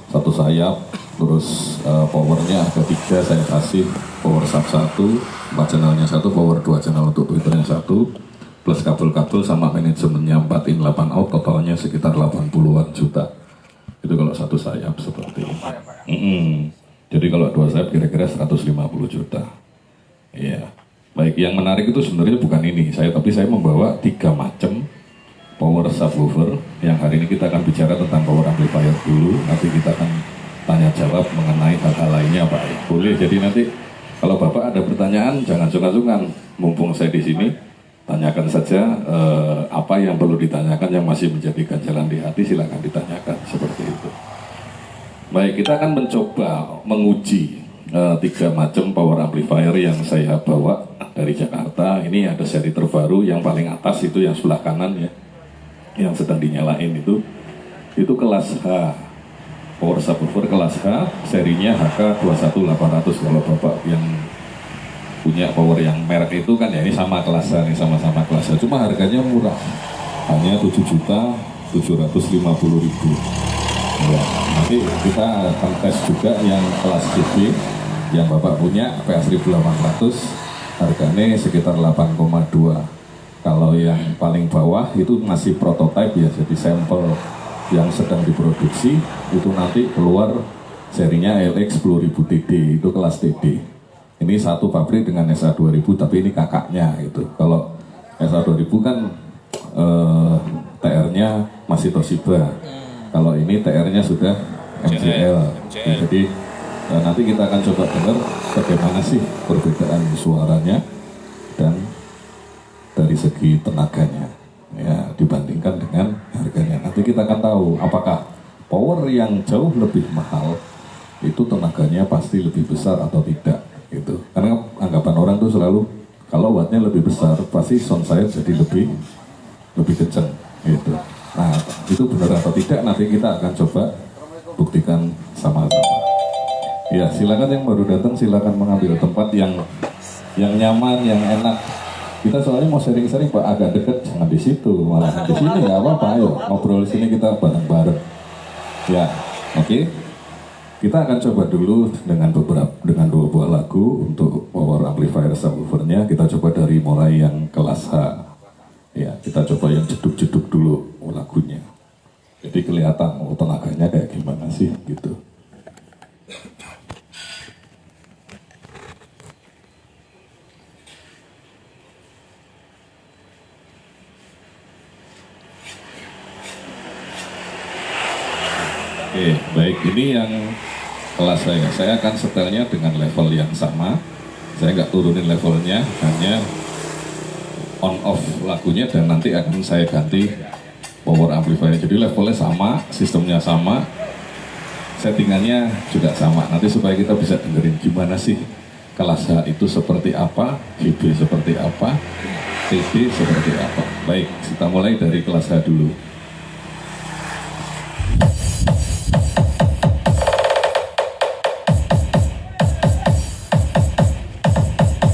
satu sayap, terus powernya ada 3 saya kasih, power sub 1, 4 channelnya 1, power 2 channel untuk Twitternya 1, plus kabel-kabel sama manajemennya 4 in 8 out, totalnya sekitar 80-an juta. Itu kalau satu sayap seperti ini. Jadi kalau 2 sayap kira-kira 150 juta. Iya. Baik, yang menarik itu sebenarnya bukan ini, tapi saya membawa 3 macam power subwoofer. Yang hari ini kita akan bicara tentang power amplifier dulu. Nanti kita akan tanya jawab mengenai hal-hal lainnya, Pak. Boleh. Jadi nanti kalau Bapak ada pertanyaan, jangan sungkan-sungkan. Mumpung saya di sini, tanyakan saja apa yang perlu ditanyakan yang masih menjadi ganjalan di hati. Silakan ditanyakan seperti itu. Baik, kita akan mencoba menguji 3 macam power amplifier yang saya bawa dari Jakarta. Ini ada seri terbaru yang paling atas itu yang sebelah kanan ya, yang sedang dinyalain itu kelas H, power subwoofer kelas H, serinya HK21800. Kalau Bapak yang punya power yang merek itu kan ya, ini sama kelas H, ini sama-sama kelas H, cuma harganya murah, hanya 7.750.000. Ya, nanti kita akan tes juga yang kelas GB yang Bapak punya PA1800, harganya sekitar 8,2. Kalau yang paling bawah itu masih prototipe ya, jadi sampel yang sedang diproduksi. Itu nanti keluar serinya LX 10.000 TD, itu kelas TD. Ini satu pabrik dengan SA2000, tapi ini kakaknya itu. Kalau SA2000 kan TR-nya masih Toshiba. Kalau ini TR-nya sudah MJL. Jadi nanti kita akan coba dengar bagaimana sih perbedaan suaranya dan dari segi tenaganya ya, dibandingkan dengan harganya. Nanti kita akan tahu apakah power yang jauh lebih mahal itu tenaganya pasti lebih besar atau tidak gitu. Karena anggapan orang tuh selalu kalau wattnya lebih besar pasti sound saya jadi lebih kenceng gitu. Nah, itu benar atau tidak nanti kita akan coba buktikan sama-sama. Ya, silakan yang baru datang silakan mengambil tempat yang nyaman, yang enak. Kita soalnya mau sharing-sharing Pak, agak dekat, jangan di situ, malah di sini nggak apa-apa. Ayo ngobrol di sini kita bareng-bareng. Ya, oke. Kita akan coba dulu dengan 2 buah lagu untuk power amplifier subwoofernya. Kita coba dari mulai yang kelas H. Ya, kita coba yang jeduk-jeduk dulu lagunya. Jadi kelihatan tenaganya kayak gimana sih gitu. Oke, baik, ini yang kelas saya akan setelnya dengan level yang sama. Saya nggak turunin levelnya, hanya on off lagunya, dan nanti akan saya ganti power amplifier. Jadi levelnya sama, sistemnya sama, settingannya juga sama. Nanti supaya kita bisa dengerin gimana sih kelas H itu seperti apa, GB seperti apa, TD seperti apa. Baik, kita mulai dari kelas H dulu.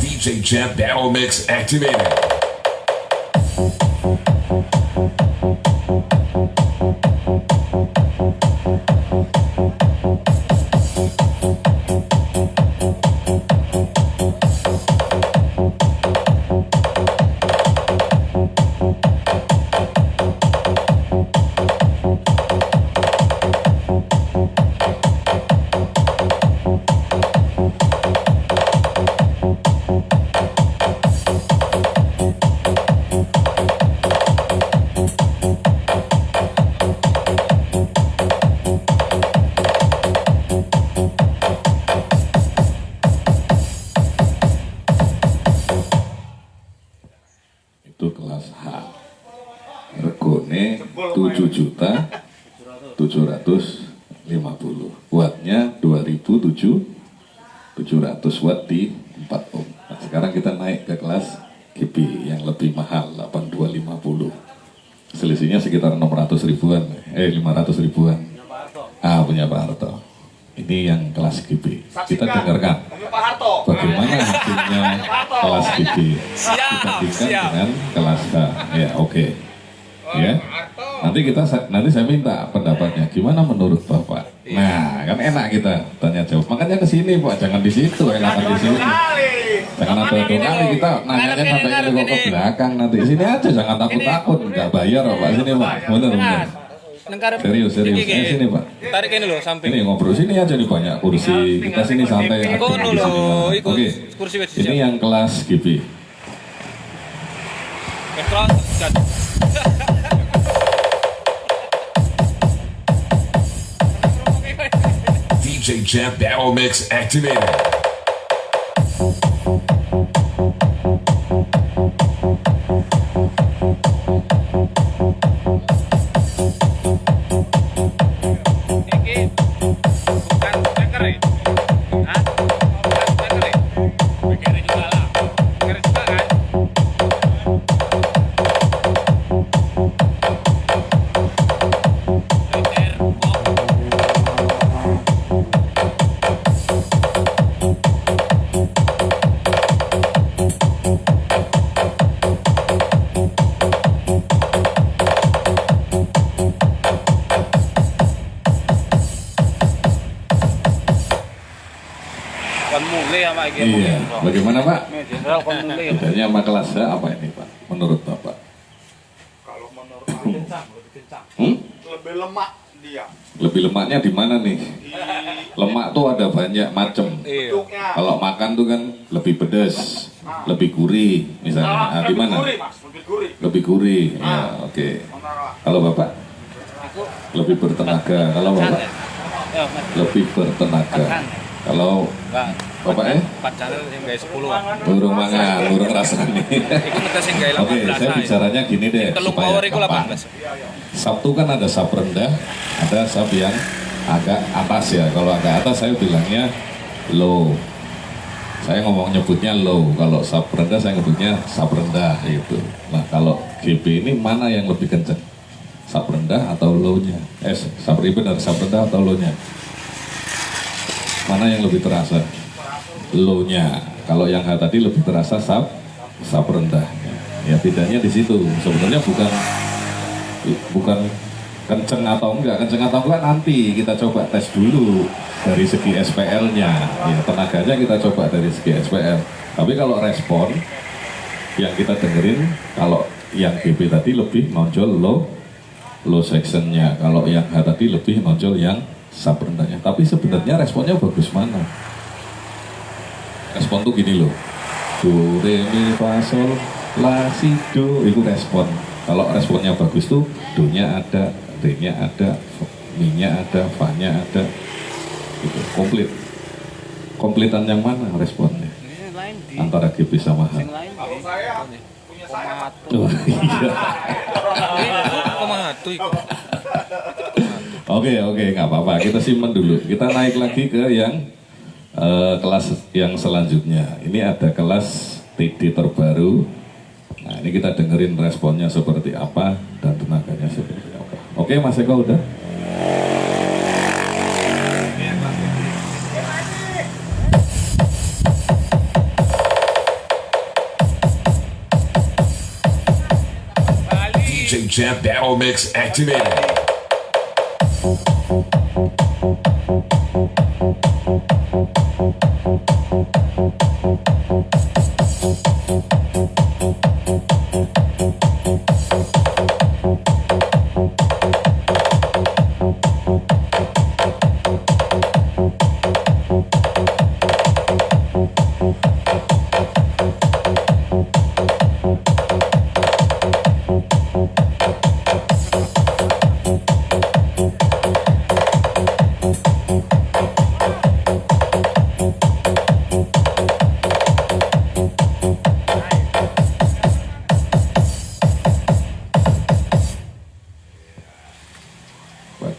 DJ Champ Battle Mix activated. Regone 7.750.000, wattnya 2.700 watt di 4 ohm. Nah, sekarang kita naik ke kelas GB yang lebih mahal, 8250. Selisihnya sekitar 600 ribuan, 500 ribuan. Punya Pak Harto. Ini yang kelas GB. Kita dengarkan bagaimana hasilnya kelas GB dibandingkan dengan kelas H. Ya, oke. Ya. Nanti saya minta pendapatnya. Gimana menurut Bapak? Nah, kan enak kita tanya jawab. Makanya ke sini, Pak. Jangan di situ, enakan di sini. Jangan ada dua kali kita nanyanya sampai ini kok ke belakang nanti. Sini aja, jangan takut-takut. Enggak bayar, Pak. Sini, Pak. Bener. Serius. Sini, Pak. Tarik ini loh samping. Ini ngobrol sini aja nih, banyak kursi. Kita sini santai. Oke. Ini yang kelas GB. DJ Champ Battle Mix activated. Iya, bagaimana Pak? Bedanya sama kelas apa ini Pak? Menurut Bapak? Kalau menurut aku lebih lemak dia. Lebih lemaknya di mana nih? Lemak tuh ada banyak macam. Kalau makan tuh kan lebih pedas, lebih gurih misalnya. Di mana? Lebih gurih. Ya, oke. Kalau Bapak? Lebih bertenaga. Kalau Bapak? Lebih bertenaga. Kalau Bapak Pacaran yang gak 10 burung mangan, burung rasanya. Oke, saya bicaranya gini deh supaya gampang. Sub tuh kan ada sub rendah, ada sub yang agak atas ya. Kalau agak atas saya bilangnya low. Saya nyebutnya low. Kalau sub rendah saya nyebutnya sub rendah gitu. Nah kalau GB ini mana yang lebih kenceng? Sub rendah atau low-nya? Sub ribbon dan sub rendah atau low-nya? Mana yang lebih terasa? Low-nya. Kalau yang tadi lebih terasa sub rendah. Ya bedanya di situ. Sebenarnya bukan kenceng atau enggak nanti kita coba tes dulu dari segi SPL-nya. Ya tenaganya kita coba dari segi SPL. Tapi kalau respon yang kita dengerin, kalau yang GB tadi lebih nonjol low section-nya. Kalau yang H tadi lebih nonjol yang sub rendahnya. Tapi sebenarnya responnya bagus mana? Respon tuh gini loh, do re mi fa sol la si do, itu respon. Kalau responnya bagus tuh do nya ada, re nya ada, mi nya ada, fa nya ada, gitu. Komplitan yang mana responnya antara GB sama H? Kalau saya punya saya Oh, iya. Oke, nggak apa-apa. Kita simpan dulu. Kita naik lagi ke yang kelas yang selanjutnya. Ini ada kelas TD terbaru. Nah, ini kita dengerin responnya seperti apa dan tenaganya seperti apa. Oke, Mas Eko udah? DJ Champ Battle Mix activated.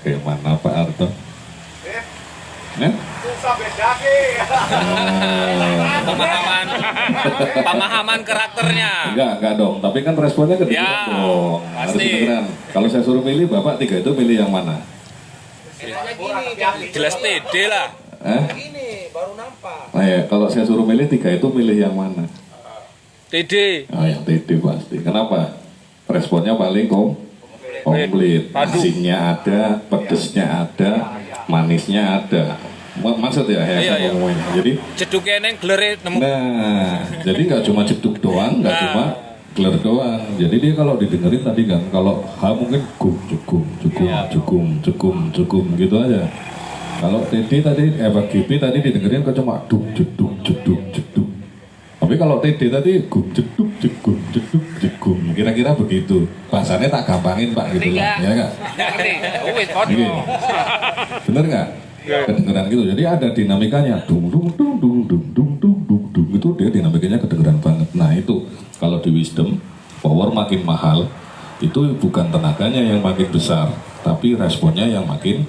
Bagaimana Pak Arto? susah bedake. Pemahaman karakternya. Enggak dong. Tapi kan responnya kedengeran Ya, dong. Harus pasti. kedengeran. Kalau saya suruh milih, Bapak tiga itu milih yang mana? Jelas TD lah. Gini baru nampak. Nah ya, kalau saya suruh milih tiga itu milih yang mana? TD. Oh yang TD pasti. Kenapa? Responnya paling komplit, Padu. asinnya ada, pedesnya ada, manisnya ada. Maksud ya, Iya, iya. ngomongin. Jadi, Jeduknya neng geleri nemu. nah, jadi nggak cuma jeduk doang, nggak Nah. cuma gelar doang. Jadi dia kalau didengerin tadi kan, kalau H mungkin gum, cukum, cukum, Iya. cukum, cukum, cukum gitu aja. Kalau TD tadi, GB tadi didengerin kok cuma duk, jeduk, jeduk, jeduk. Tapi kalau TD tadi gum, jeduk, jeduk, jeduk, jeduk. Kira-kira begitu. Bahasanya tak gampangin Pak gitu lah, ya nggak? Wis podo. Oke. Bener nggak? Kedengeran gitu. Jadi ada dinamikanya. Dung dung dung dung dung dung dung dung dung itu dia dinamikanya kedengeran banget. Nah itu kalau di wisdom power makin mahal itu bukan tenaganya yang makin besar, tapi responnya yang makin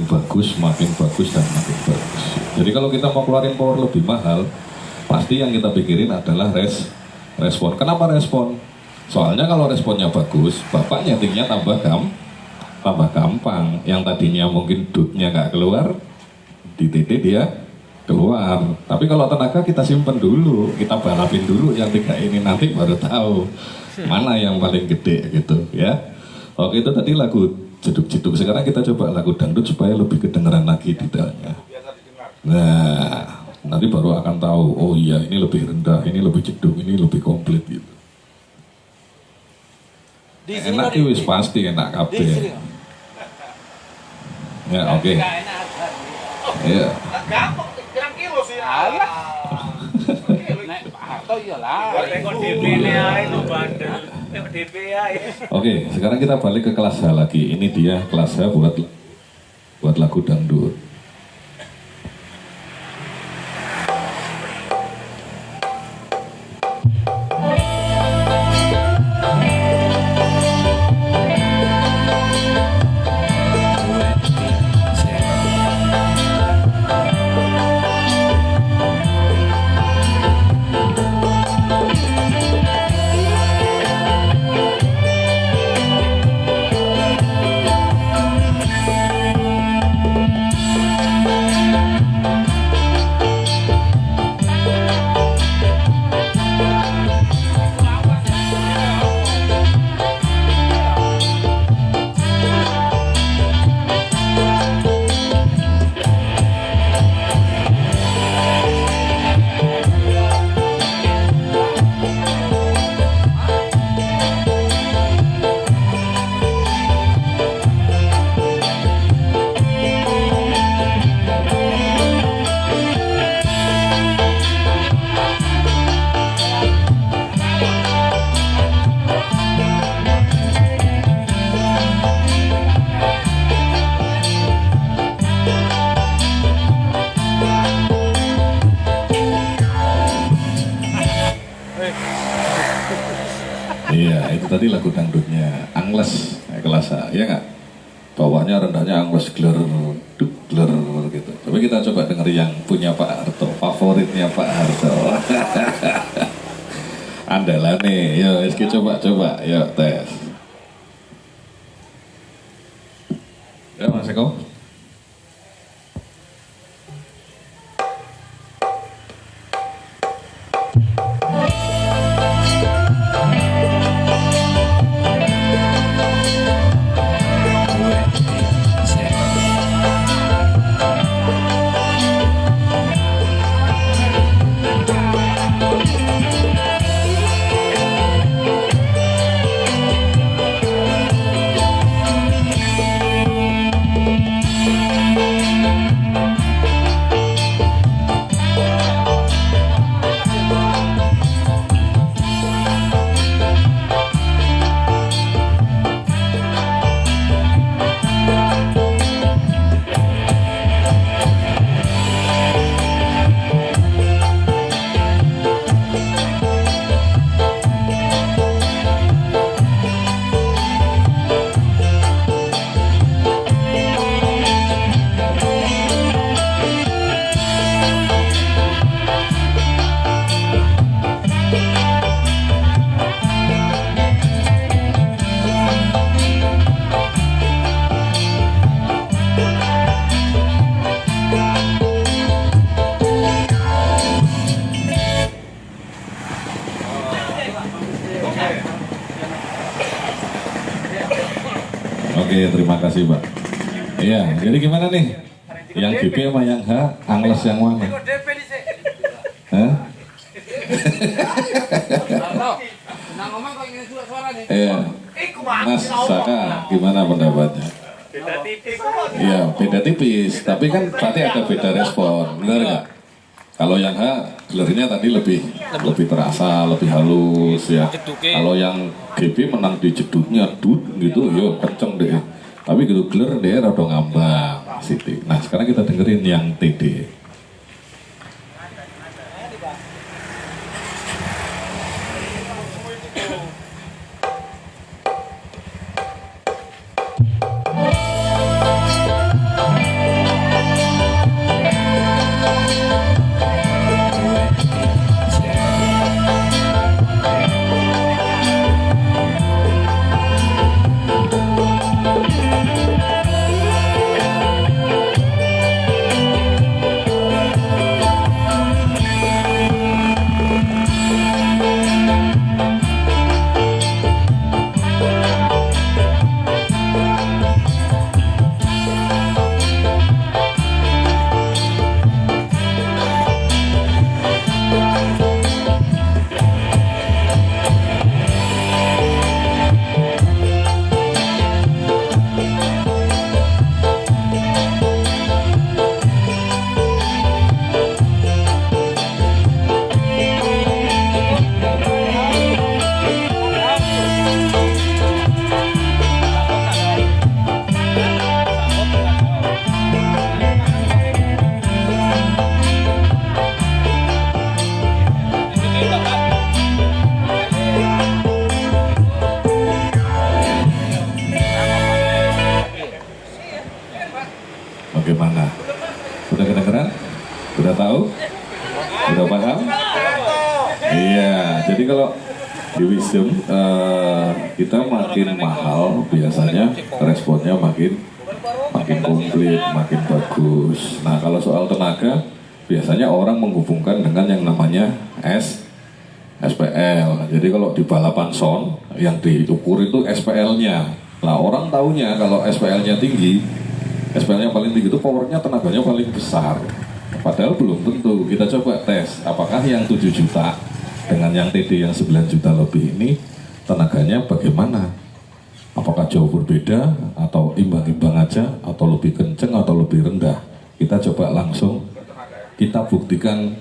bagus dan makin bagus. Jadi kalau kita mau keluarin power lebih mahal, pasti yang kita pikirin adalah respon. Kenapa respon? Soalnya kalau responnya bagus, bapak nyetingnya tambah gampang. Yang tadinya mungkin dutnya nggak keluar, di TT dia keluar. Tapi kalau tenaga kita simpen dulu, kita balapin dulu yang 3 ini, nanti baru tahu mana yang paling gede gitu ya. Oke, itu tadi lagu jeduk-jeduk. Sekarang kita coba lagu dangdut supaya lebih kedengeran lagi detailnya. Nah, nanti baru akan tahu, oh iya ini lebih rendah, ini lebih jeduk, ini lebih komplit gitu. Enak sih wis pasti enak kabeh. Ya, oke. Iya. Gampang, pirang kilo sih. Alah. Nek Pak Harto iyalah. Tengok DP ini aja tuh bandel. Tengok DP aja. Oke, sekarang kita balik ke kelas H lagi. Ini dia kelas H buat lagu dangdut. Iya, itu tadi lagu dangdutnya Angles kelas A, ya nggak? Bawahnya rendahnya Angles gler, duk gler gitu. Tapi kita coba denger yang punya Pak Harto, favoritnya Pak Harto. Andalan nih, yo Eski coba, yo tes. Ya Mas Eko. Makasih Pak. Iya, jadi gimana nih? Yang GP sama yang H, Angles yang mana? Hah? Harto, nah ngomong kok ingin suara nih. Iya. Mas Saka, gimana pendapatnya? Beda tipis. Iya, beda tipis, tapi kan berarti ada beda respon, benar nggak? Kalau yang H, gelerinya tadi lebih terasa, lebih halus ya. Kalau yang GP menang di jedutnya dud gitu, yo kenceng deh. Tapi gitu geler dia rada ngambang, Siti. Nah sekarang kita dengerin yang TD. Bagaimana? Udah kedengeran? Udah tahu? Udah paham? Iya, jadi kalau di Wisdom kita makin mahal biasanya responnya makin komplit, makin bagus. Nah kalau soal tenaga biasanya orang menghubungkan dengan yang namanya SPL. Jadi kalau di balapan son yang diukur itu SPL-nya. Lah orang taunya kalau SPL-nya tinggi, SPL-nya paling tinggi itu powernya, tenaganya paling besar. Padahal belum tentu. Kita coba tes apakah yang 7 juta dengan yang TD yang 9 juta lebih ini tenaganya bagaimana? Apakah jauh berbeda atau imbang-imbang aja atau lebih kenceng atau lebih rendah? Kita coba langsung kita buktikan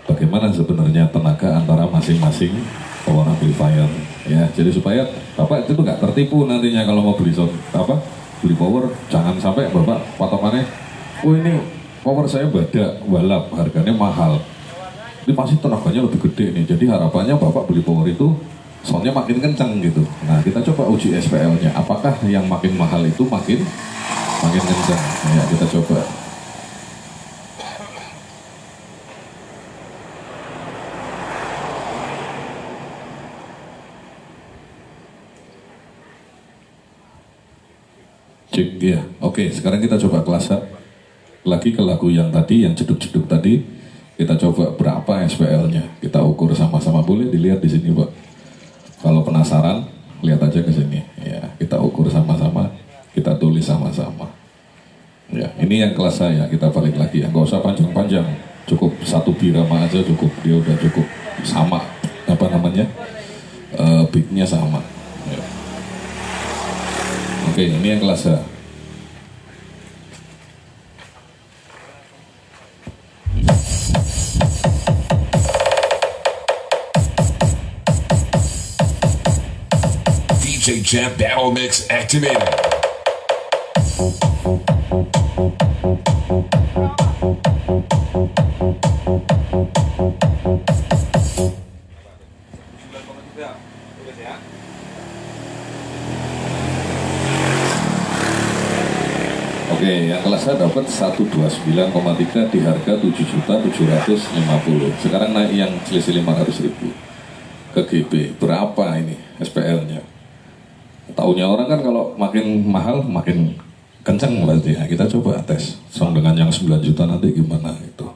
bagaimana sebenarnya tenaga antara masing-masing power amplifier ya. Jadi supaya Bapak itu nggak tertipu nantinya kalau mau beli beli power, jangan sampai Bapak patokannya, oh ini power saya balap harganya mahal, ini pasti tenaganya lebih gede nih. Jadi harapannya Bapak beli power itu soundnya makin kencang gitu. Nah kita coba uji SPL-nya, apakah yang makin mahal itu makin kencang? Ya kita coba. Cek ya. Oke, sekarang kita coba kelas lagi ke lagu yang tadi, yang jeduk-jeduk tadi. Kita coba berapa SPL-nya. Kita ukur sama-sama, boleh dilihat di sini, Pak. Kalau penasaran, lihat aja ke sini. Ya, kita ukur sama-sama, kita tulis sama-sama. Ya, ini yang kelas saya. Kita balik lagi ya. Nggak usah panjang-panjang. Cukup satu birama aja cukup. Dia udah cukup sama. Apa namanya? Beat-nya sama. Ya. Oke, ini yang kelas A. DJ Champ Battle Mix activated. Oke, yang kelas A dapat 129,3 di harga 7.750. Sekarang naik yang selisih 500.000 ke GB. Berapa ini SPL-nya? Taunya orang kan kalau makin mahal makin kenceng berarti ya. Kita coba tes sound dengan yang 9 juta nanti gimana itu.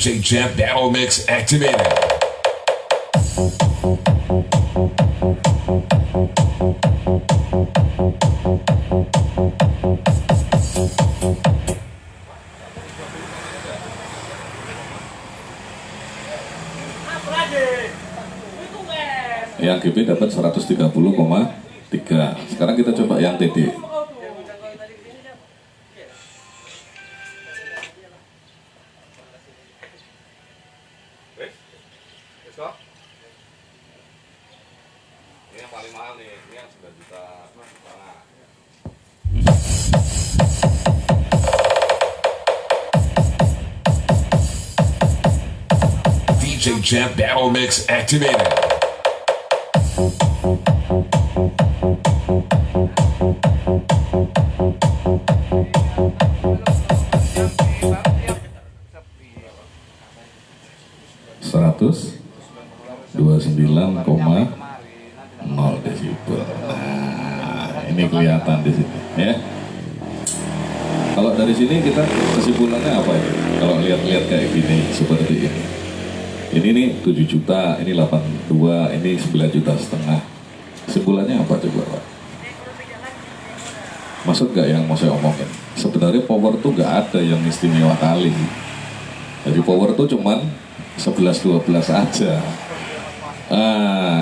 DJ Champ Battle Mix activated. Yang GP dapat 130,3. Sekarang kita coba yang TD. Ini yang paling mahal nih, ini yang 9 juta. DJ Champ Battle Mix activated. Seratus 29,0 desibel. Nah, ini kelihatan di sini ya. Kalau dari sini kita kesimpulannya apa ya? Kalau lihat-lihat kayak gini seperti ini. Ini nih 7 juta, ini 82, ini 9 juta setengah. Kesimpulannya apa coba Pak? Maksud gak yang mau saya omongin? Sebenarnya power tuh gak ada yang istimewa kali. Jadi power tuh cuman 11-12 aja.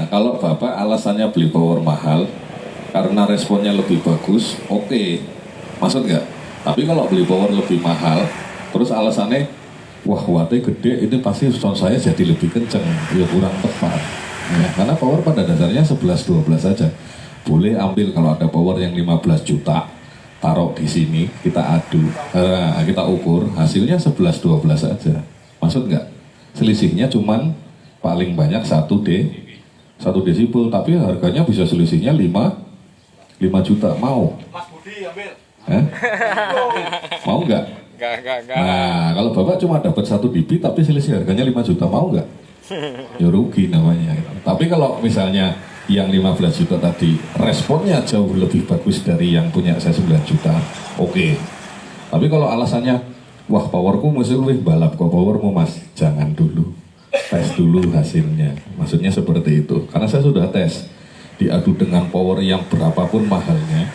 Kalau Bapak alasannya beli power mahal karena responnya lebih bagus, oke. Maksud gak? Tapi kalau beli power lebih mahal, terus alasannya, wah wattnya gede, itu pasti sound saya jadi lebih kenceng, ya kurang tepat. Ya, karena power pada dasarnya 11-12 saja. Boleh ambil kalau ada power yang 15 juta, taruh di sini, kita adu, kita ukur, hasilnya 11-12 saja. Maksud nggak? Selisihnya cuman paling banyak 1 desibel, tapi harganya bisa selisihnya 5 juta. Mau? Mas Budi ambil. Mau nggak? Enggak. Nah, kalau Bapak cuma dapat 1 dB tapi selisih harganya 5 juta, mau nggak? Ya rugi namanya. Tapi kalau misalnya yang 15 juta tadi responnya jauh lebih bagus dari yang punya saya 9 juta, oke. Tapi kalau alasannya, wah powerku mesti lebih balap kok powermu Mas, jangan dulu. Tes dulu hasilnya. Maksudnya seperti itu. Karena saya sudah tes. Diadu dengan power yang berapapun mahalnya,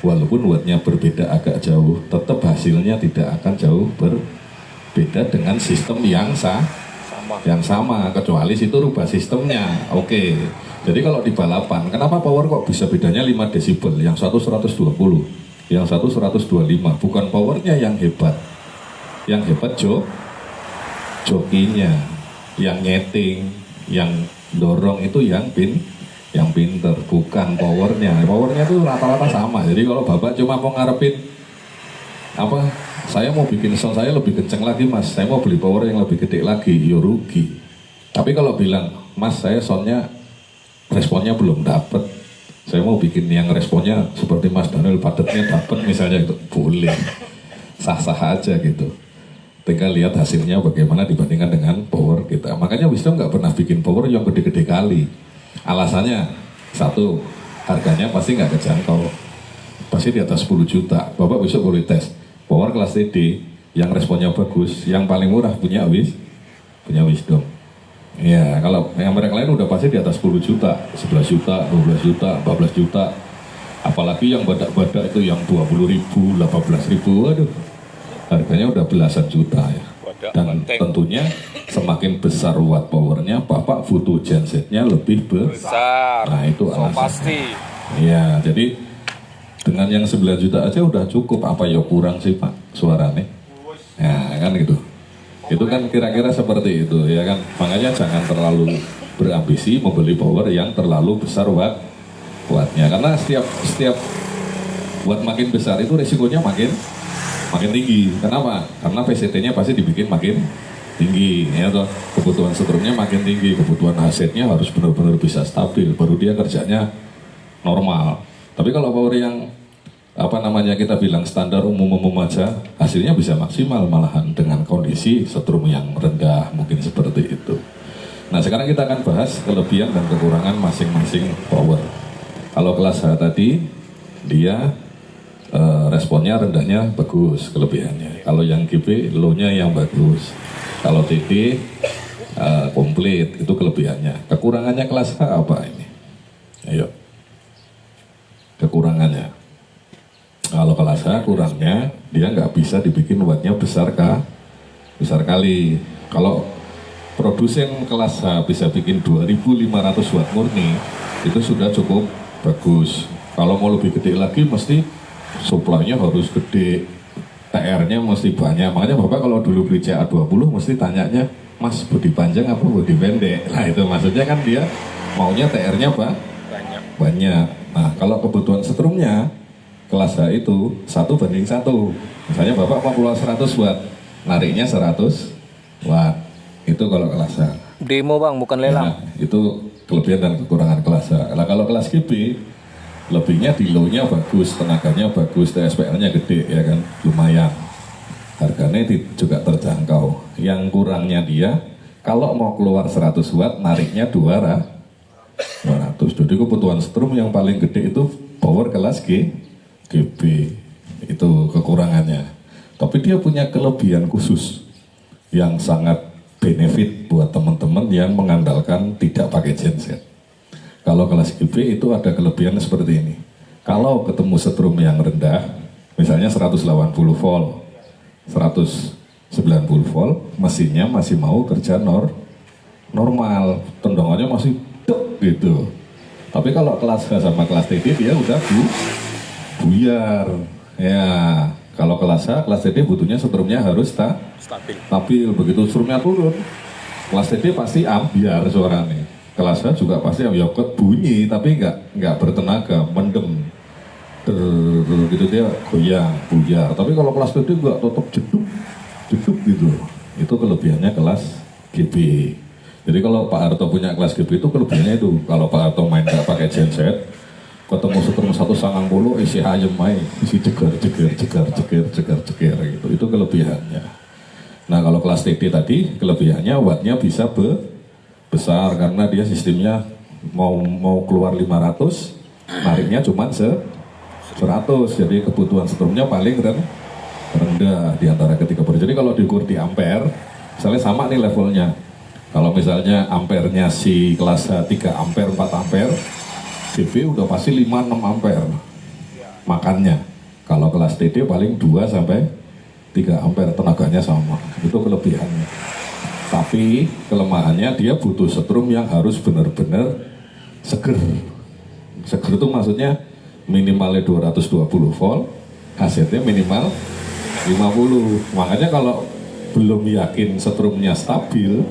walaupun wattnya berbeda agak jauh, tetap hasilnya tidak akan jauh berbeda dengan sistem yang sama, kecuali situ rubah sistemnya. Oke. Jadi kalau di balapan, kenapa power kok bisa bedanya 5 desibel? Yang satu 120, yang satu 125. Bukan powernya yang hebat. Yang hebat jokinya, yang nyeting, yang dorong itu yang pinter, bukan powernya. Powernya itu rata-rata sama. Jadi kalau Bapak cuma mau ngarepin apa, saya mau bikin sound saya lebih kenceng lagi Mas, saya mau beli power yang lebih gede lagi, ya rugi. Tapi kalau bilang, Mas saya soundnya responnya belum dapet, saya mau bikin yang responnya seperti Mas Daniel padatnya dapet misalnya, itu boleh, sah-sah aja gitu. Tinggal lihat hasilnya bagaimana dibandingkan dengan power kita. Makanya Wisdom nggak pernah bikin power yang gede-gede kali. Alasannya, satu, harganya pasti nggak kejangkau, pasti di atas 10 juta. Bapak besok boleh tes power kelas TD yang responnya bagus, yang paling murah punya Wisdom. Ya, kalau yang mereka lain udah pasti di atas 10 juta, 11 juta, 12 juta, 14 juta. Apalagi yang badak-badak itu yang 20.000, 18.000, waduh, harganya udah belasan juta ya. Dan tentunya semakin besar watt powernya, Bapak butuh gensetnya lebih Besar. Nah itu alasan. Pasti. Ya, jadi dengan yang 9 juta aja udah cukup, apa ya kurang sih Pak suaranya? Ya kan gitu. Itu kan kira-kira seperti itu ya kan. Makanya jangan terlalu berambisi membeli power yang terlalu besar wattnya, karena setiap watt makin besar itu risikonya makin tinggi. Kenapa? Karena PCT-nya pasti dibikin makin tinggi ya toh. Kebutuhan strumnya makin tinggi, kebutuhan asetnya harus benar-benar bisa stabil, baru dia kerjanya normal. Tapi kalau power yang kita bilang standar umum aja, hasilnya bisa maksimal malahan dengan kondisi setrum yang rendah, mungkin seperti itu. Nah sekarang kita akan bahas kelebihan dan kekurangan masing-masing power. Kalau kelas H tadi dia responnya rendahnya bagus, kelebihannya. Kalau yang GP low-nya yang bagus. Kalau TD komplit, itu kelebihannya. Kekurangannya kelas H apa ini? Ayo. Kekurangannya. Kalau kelas H kurangnya, dia nggak bisa dibikin wattnya besar kali. Kalau produsen kelas H bisa bikin 2500 watt murni, itu sudah cukup bagus. Kalau mau lebih gede lagi, mesti supply-nya harus gede, TR-nya mesti banyak. Makanya Bapak kalau dulu beli CA20 mesti tanyanya, Mas bodi panjang apa bodi pendek? Nah itu maksudnya kan dia maunya TR-nya banyak. Nah kalau kebutuhan setrumnya kelas H itu 1:1. Misalnya Bapak mau keluar 100 watt, nariknya 100 watt. Itu kalau kelas H. Demo bang, bukan lelang. Nah, itu kelebihan dan kekurangan kelas H. Nah, kalau kelas GB, lebihnya di low-nya bagus, tenaganya bagus, TSPL-nya gede ya kan, lumayan. Harganya juga terjangkau. Yang kurangnya dia, kalau mau keluar 100 watt, nariknya 200. Jadi kebutuhan strum yang paling gede itu power kelas GB. Itu kekurangannya. Tapi dia punya kelebihan khusus yang sangat benefit buat teman-teman yang mengandalkan tidak pakai genset. Kalau kelas GB itu ada kelebihan seperti ini. Kalau ketemu setrum yang rendah, misalnya 180 volt, 190 volt, mesinnya masih mau kerja normal, tendongannya masih duk gitu. Tapi kalau kelas H sama kelas TD dia udah buyar. Ya, kalau kelas H, kelas TD butuhnya setrumnya harus stabil. Begitu setrumnya turun, kelas TD pasti ambiar suaranya. Kelas H juga pasti ambiar, bunyi tapi nggak bertenaga, mendem. Gitu dia goyang, buyar. Tapi kalau kelas TD nggak tetap jeduk gitu. Itu kelebihannya kelas GB. Jadi kalau Pak Harto punya kelas GB itu kelebihannya itu. Kalau Pak Harto main nggak pakai genset, ketemu setrum 190 isi ayam main, isi ceger gitu. Itu kelebihannya. Nah kalau kelas TD tadi kelebihannya wattnya bisa besar karena dia sistemnya mau keluar 500, nariknya cuma 100. Jadi kebutuhan setrumnya paling rendah di antara ketiga. Jadi kalau diukur di ampere, misalnya sama nih levelnya. Kalau misalnya ampernya si kelas 3 ampere, 4 ampere, GB udah pasti 5-6 ampere makannya. Kalau kelas TD paling 2 sampai 3 ampere, tenaganya sama. Itu kelebihannya. Tapi kelemahannya dia butuh setrum yang harus benar-benar seger. Seger itu maksudnya minimalnya 220 volt, hasilnya minimal 50. Makanya kalau belum yakin setrumnya stabil,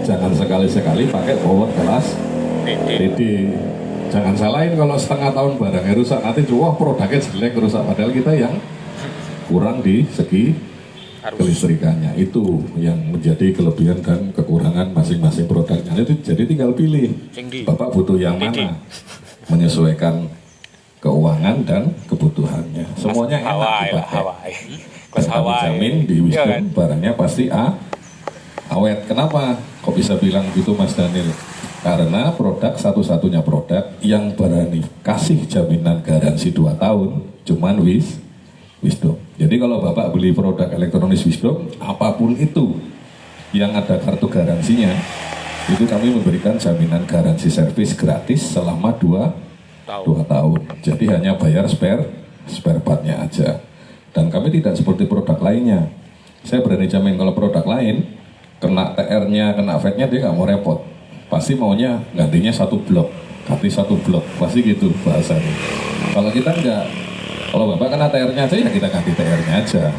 jangan sekali-sekali pakai power kelas TD. Jangan salahin kalau setengah tahun barangnya rusak, nanti wah produknya jelek rusak, padahal kita yang kurang di segi kelistrikannya. Itu yang menjadi kelebihan dan kekurangan masing-masing produknya. Itu jadi tinggal pilih Bapak butuh yang mana, menyesuaikan keuangan dan kebutuhannya. Semuanya enak dipakai. Dan kami jamin di Wisdom barangnya pasti awet. Kenapa kok bisa bilang gitu Mas Daniel? Karena produk satu-satunya produk yang berani kasih jaminan garansi 2 tahun cuman Wisdom. Jadi kalau Bapak beli produk elektronik Wisdom, apapun itu yang ada kartu garansinya, itu kami memberikan jaminan garansi servis gratis selama 2 tahun. Jadi hanya bayar spare partnya aja. Dan kami tidak seperti produk lainnya. Saya berani jamin kalau produk lain kena TR-nya, kena VAT-nya dia nggak mau repot. Pasti maunya gantinya 1 blok, ganti 1 blok, pasti gitu bahasanya. Kalau kita enggak, kalau Bapak kena TR-nya aja ya kita ganti TR-nya aja.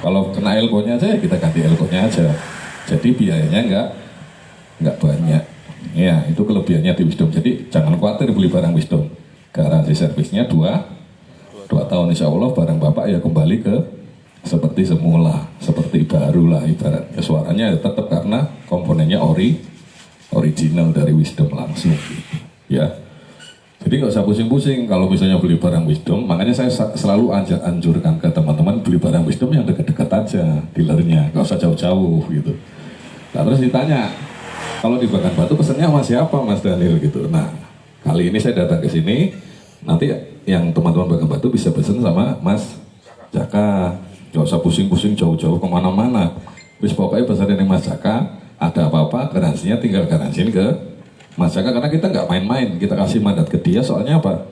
Kalau kena elko-nya aja ya kita ganti elko-nya aja. Jadi biayanya enggak banyak. Ya itu kelebihannya di Wisdom. Jadi jangan khawatir beli barang Wisdom. Garansi servisnya 2 tahun, insya Allah barang Bapak ya kembali ke seperti semula, seperti baru lah ibaratnya. Suaranya ya tetap karena komponennya original dari Wisdom langsung gitu, ya. Jadi nggak usah pusing-pusing kalau misalnya beli barang Wisdom. Makanya saya selalu anjurkan ke teman-teman beli barang Wisdom yang dekat-dekat aja dealernya, nggak usah jauh-jauh gitu. Nah terus ditanya, kalau di Bagan Batu pesennya sama siapa Mas Daniel gitu. Nah kali ini saya datang ke sini, nanti yang teman-teman Bagan Batu bisa pesen sama Mas Jaka. Nggak usah pusing-pusing jauh-jauh kemana-mana. Wis pokoknya pesan dari Mas Jaka, ada apa-apa garansinya tinggal garansiin ke Mas Jaka, karena kita nggak main-main, kita kasih mandat ke dia. Soalnya apa?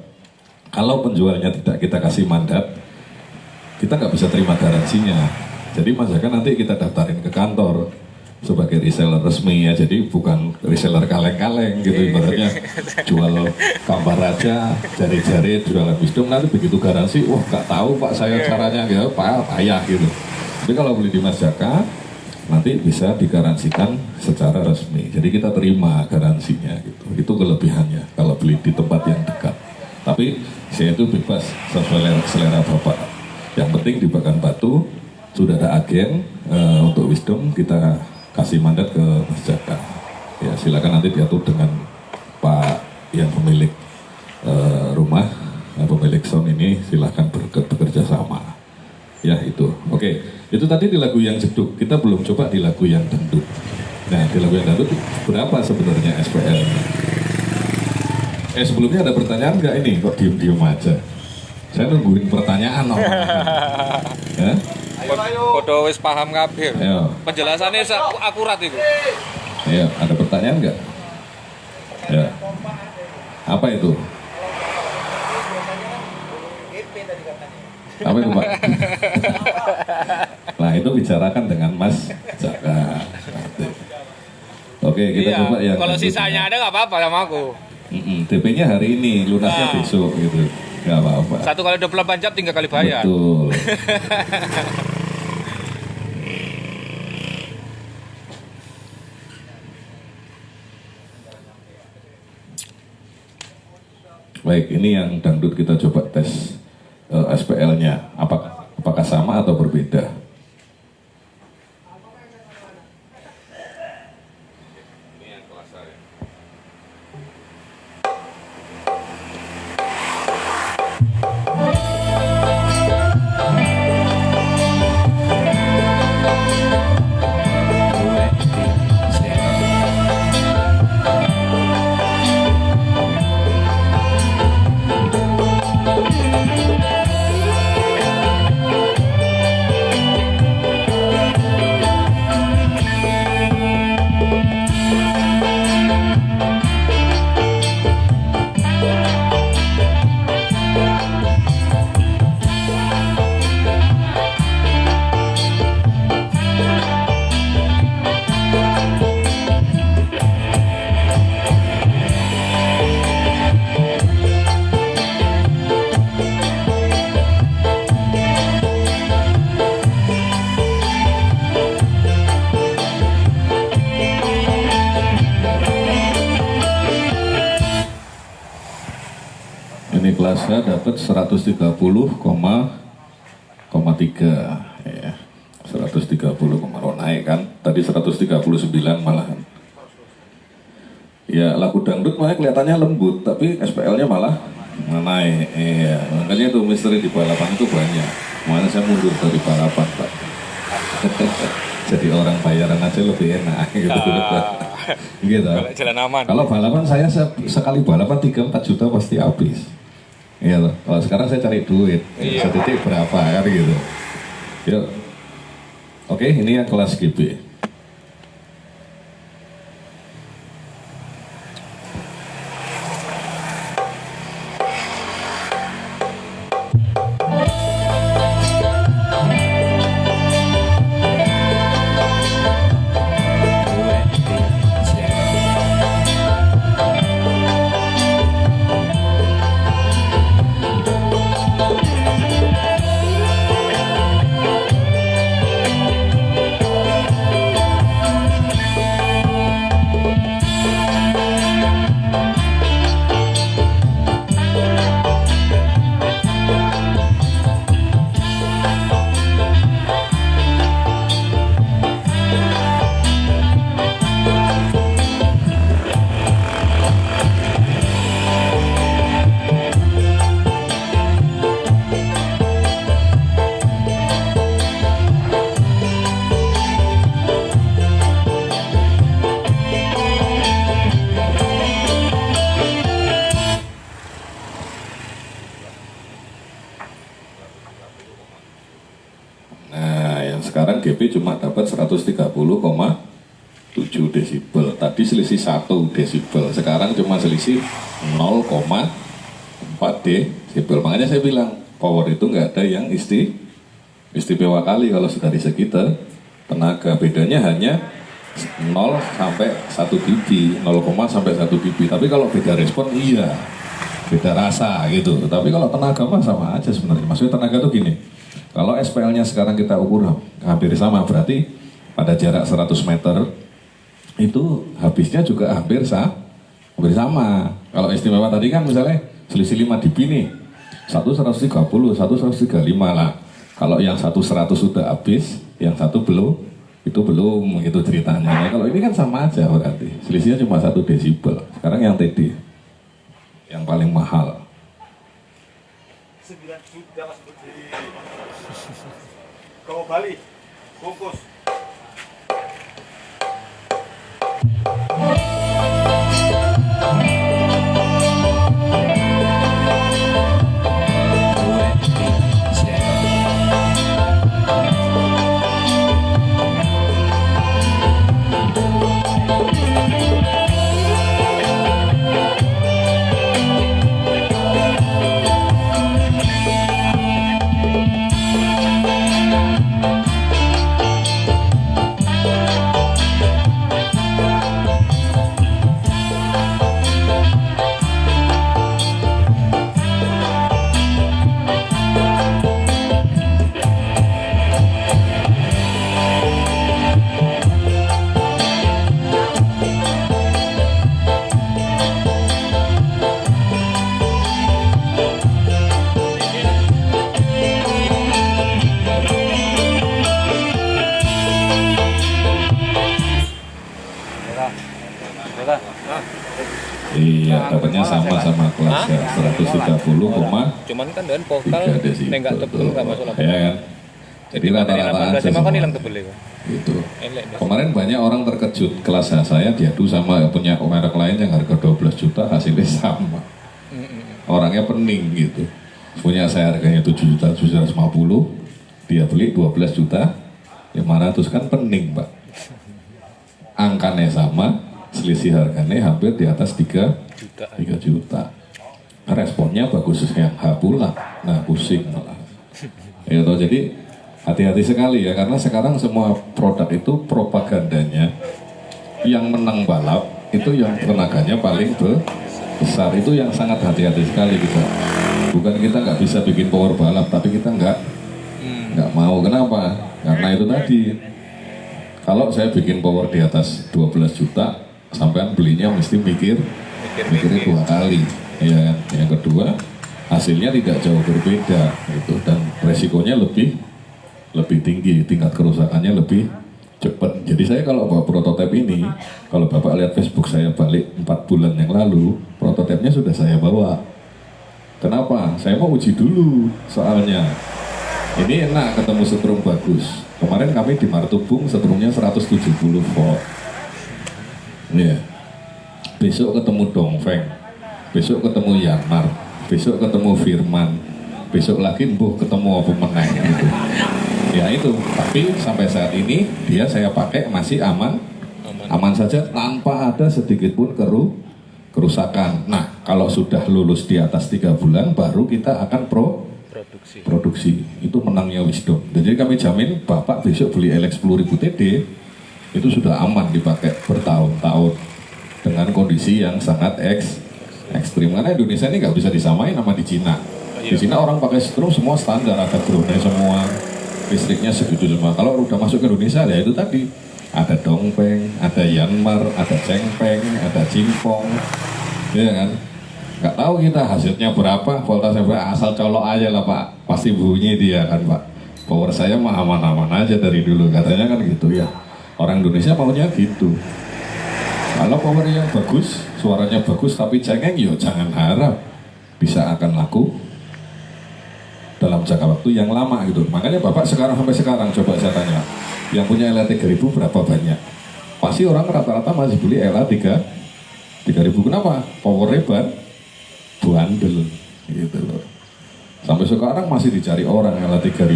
Kalau penjualnya tidak kita kasih mandat, kita nggak bisa terima garansinya. Jadi Mas Jaka nanti kita daftarin ke kantor sebagai reseller resmi ya, jadi bukan reseller kaleng-kaleng gitu, ibaratnya jual gambar aja, jari-jari jualan wisdom, nanti begitu garansi, wah nggak tahu Pak saya caranya ya, payah gitu. Tapi kalau beli di Mas Jaka nanti bisa digaransikan secara resmi, jadi kita terima garansinya gitu. Itu kelebihannya kalau beli di tempat yang dekat. Tapi saya itu bebas sesuai selera Bapak. Yang penting di Pekanbaru sudah ada agen untuk wisdom, kita kasih mandat ke Mas Jaka. Ya silakan nanti diatur dengan Pak yang pemilik rumah, pemilik sound ini, silakan bekerja sama. Ya itu, oke. Itu tadi di lagu yang jeduk, kita belum coba di lagu yang dangdut. Nah di lagu yang dangdut berapa sebenarnya SPL? Sebelumnya ada pertanyaan nggak ini? Kok diem-diem aja? Saya nungguin pertanyaan. Ya? Podo wis paham kabeh. Ayo. Penjelasannya akurat itu. Ayo, ada pertanyaan nggak? Ya. Apa itu? Apa itu Pak? Nah itu bicarakan dengan Mas Jaka. Oke, kita Iya, coba yang kalau dangdut. sisanya ada nggak apa-apa sama aku. DP-nya hari ini, lunasnya besok gitu. Nggak apa-apa. 1 kali 24 jam 3 kali bayar. Betul. Baik, ini yang dangdut kita coba tes SPL-nya. Apakah sama atau berbeda? Ini kelasnya dapat 130,3 ya. 130, naik kan? Tadi 139 malahan. Ya lagu dangdut malah kelihatannya lembut, tapi SPL-nya malah naik. Iya, makanya itu misteri di balapan itu banyak. Makanya saya mundur dari balapan, Pak. Jadi orang bayaran aja lebih enak gitu. Gitu. Kalau jalan aman. Kalau balapan saya sekali balapan 3-4 juta pasti habis. Iya loh. Kalau sekarang saya cari duit. Iya. Setitik berapa kan gitu. Yuk. Oke, ini yang kelas GB. sekarang GP cuma dapat 130,7 desibel. Tadi selisih 1 desibel, sekarang cuma selisih 0,4 desibel. Makanya saya bilang power itu nggak ada yang istimewa kali kalau dari segi tenaga. Bedanya hanya 0 sampai 1 dB, 0, sampai 1 dB. Tapi kalau beda respon iya, beda rasa gitu. Tapi kalau tenaga mah sama aja sebenarnya. Maksudnya tenaga tuh gini, kalau SPL-nya sekarang kita ukur hampir sama, berarti pada jarak 100 meter itu habisnya juga hampir sama. Kalau istimewa tadi kan misalnya selisih 5 dB nih, satu 130, satu 135 lah. Kalau yang satu 100 sudah habis, yang satu belum, itu belum gitu ceritanya. Kalau ini kan sama aja berarti, selisihnya cuma 1 desibel. Sekarang yang TD, yang paling mahal. 9 juta Mas Budi. Kau Bali, bungkus. Iya, dapatnya sama kelas ya, 130, Cuman kan dengan vokal nggak tebel nggak masuk ya kan. Jadi rata-rata aja SMA kan semua. hilang tebel itu. Gitu. Kemarin banyak orang terkejut kelas saya diadu sama punya merek lain yang harga 12 juta hasilnya sama. Orangnya pening gitu. Punya saya harganya 7.750, dia beli 12 juta 500, kan pening Pak. Angkanya sama, selisih harganya hampir di atas 3 juta. Responnya bagus yang H pula, nah pusing malah. Ya toh, jadi hati-hati sekali ya, karena sekarang semua produk itu propagandanya yang menang balap itu yang tenaganya paling besar, itu yang sangat hati-hati sekali kita. Bukan kita nggak bisa bikin power balap, tapi kita nggak mau. Kenapa? Karena itu tadi, kalau saya bikin power di atas 12 juta, sampean belinya mesti mikirnya 2 kali. Ya, yang kedua, hasilnya tidak jauh berbeda gitu, dan resikonya lebih tinggi, tingkat kerusakannya lebih cepat. Jadi saya kalau bawa prototipe ini, kalau Bapak lihat Facebook saya balik 4 bulan yang lalu, prototipenya sudah saya bawa. Kenapa? Saya mau uji dulu soalnya. Ini enak ketemu setrum bagus. Kemarin kami di Martubung setrumnya 170 volt. Ya. Besok ketemu Dongfeng, besok ketemu Yanmar, besok ketemu Firman, besok lagi ketemu apa meneng gitu. Ya itu, tapi sampai saat ini dia saya pakai masih aman saja, tanpa ada sedikit pun kerusakan. Nah, kalau sudah lulus di atas 3 bulan baru kita akan produksi. Itu menangnya Wisdom. Jadi kami jamin Bapak besok beli LX 10.000 TD itu sudah aman dipakai bertahun-tahun dengan kondisi yang sangat ekstrim. Karena Indonesia ini nggak bisa disamain sama di Cina. Di Cina orang pakai setrum semua standar, ada groundnya semua, listriknya segitu semua. Kalau udah masuk ke Indonesia ya itu tadi, ada Dongfeng, ada Yanmar, ada Chengpeng, ada Cimpong, ya kan? Nggak tahu kita hasilnya berapa, voltase berapa, asal colok aja lah Pak, pasti bunyi dia kan Pak. Power saya mah aman-aman aja dari dulu, katanya kan gitu ya. Orang Indonesia maunya gitu. Kalau powernya bagus, suaranya bagus, tapi cengeng, yo jangan harap bisa akan laku dalam jangka waktu yang lama gitu. Makanya Bapak sampai sekarang coba saya tanya, yang punya LA 3000 berapa banyak? Pasti orang rata-rata masih beli LA 3000. Kenapa? Powernya bandel gitu loh. Sampai sekarang masih dicari orang LA 3000.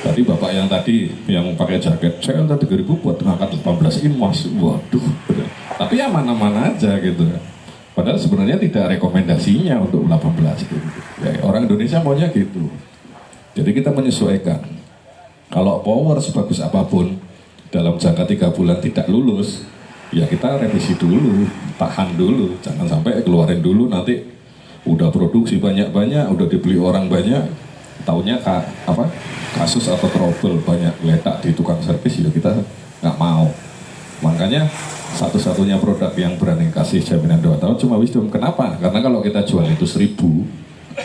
Tadi bapak yang tadi yang pakai jaket, saya minta 3.000 buat ngangkat 18 in mas. Waduh, tapi ya mana-mana aja gitu. Padahal sebenarnya tidak rekomendasinya untuk 18 gitu. Ya, orang Indonesia maunya gitu. Jadi kita menyesuaikan. Kalau power sebagus apapun dalam jangka 3 bulan tidak lulus, ya kita revisi dulu, tahan dulu, jangan sampai keluarin dulu nanti udah produksi banyak-banyak, udah dibeli orang banyak, taunya kasus atau trouble banyak letak di tukang servis, ya kita nggak mau. Makanya satu-satunya produk yang berani kasih jaminan 2 tahun cuma Wisdom. Kenapa? Karena kalau kita jual itu 1.000,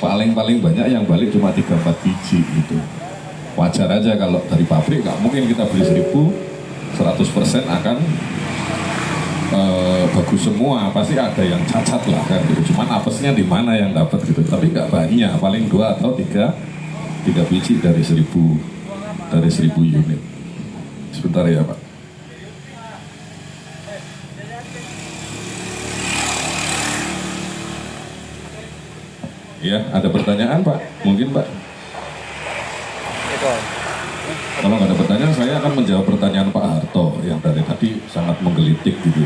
paling banyak yang balik cuma 3-4 biji gitu. Wajar aja kalau dari pabrik nggak mungkin kita beli 1.000 100% akan bagus semua, pasti ada yang cacat lah kan gitu. Cuman apesnya di mana yang dapat gitu, tapi nggak banyak, paling 2 atau 3 biji dari 1.000 unit. Sebentar ya Pak. Ya, ada pertanyaan Pak? Mungkin Pak? Kalau nggak ada pertanyaan, saya akan menjawab pertanyaan Pak Harto yang dari tadi sangat menggelitik gitu.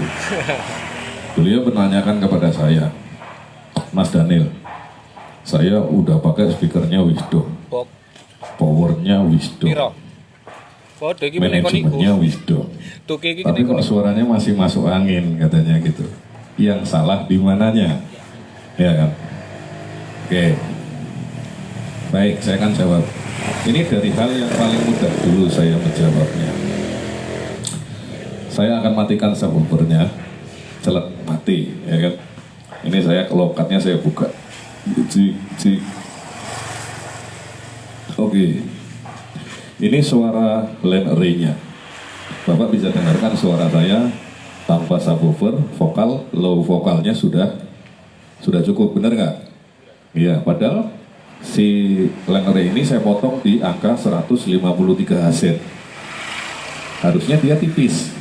Beliau menanyakan kepada saya, Mas Daniel, saya udah pakai speakernya Wisdom, powernya Wisdom, manajemennya Wisdom, tapi kok suaranya masih masuk angin katanya gitu. Yang salah di mananya? Ya kan? Oke, baik, saya akan jawab. Ini dari hal yang paling mudah dulu saya menjawabnya. Saya akan matikan subwoofernya, celek mati, ya kan? Ini saya lokatnya saya buka. Oke, ini suara line array-nya. Bapak bisa dengarkan suara saya tanpa subwoofer, vokal, low vokalnya sudah cukup, benar nggak? Iya, padahal si line array ini saya potong di angka 153 Hz. Harusnya dia tipis.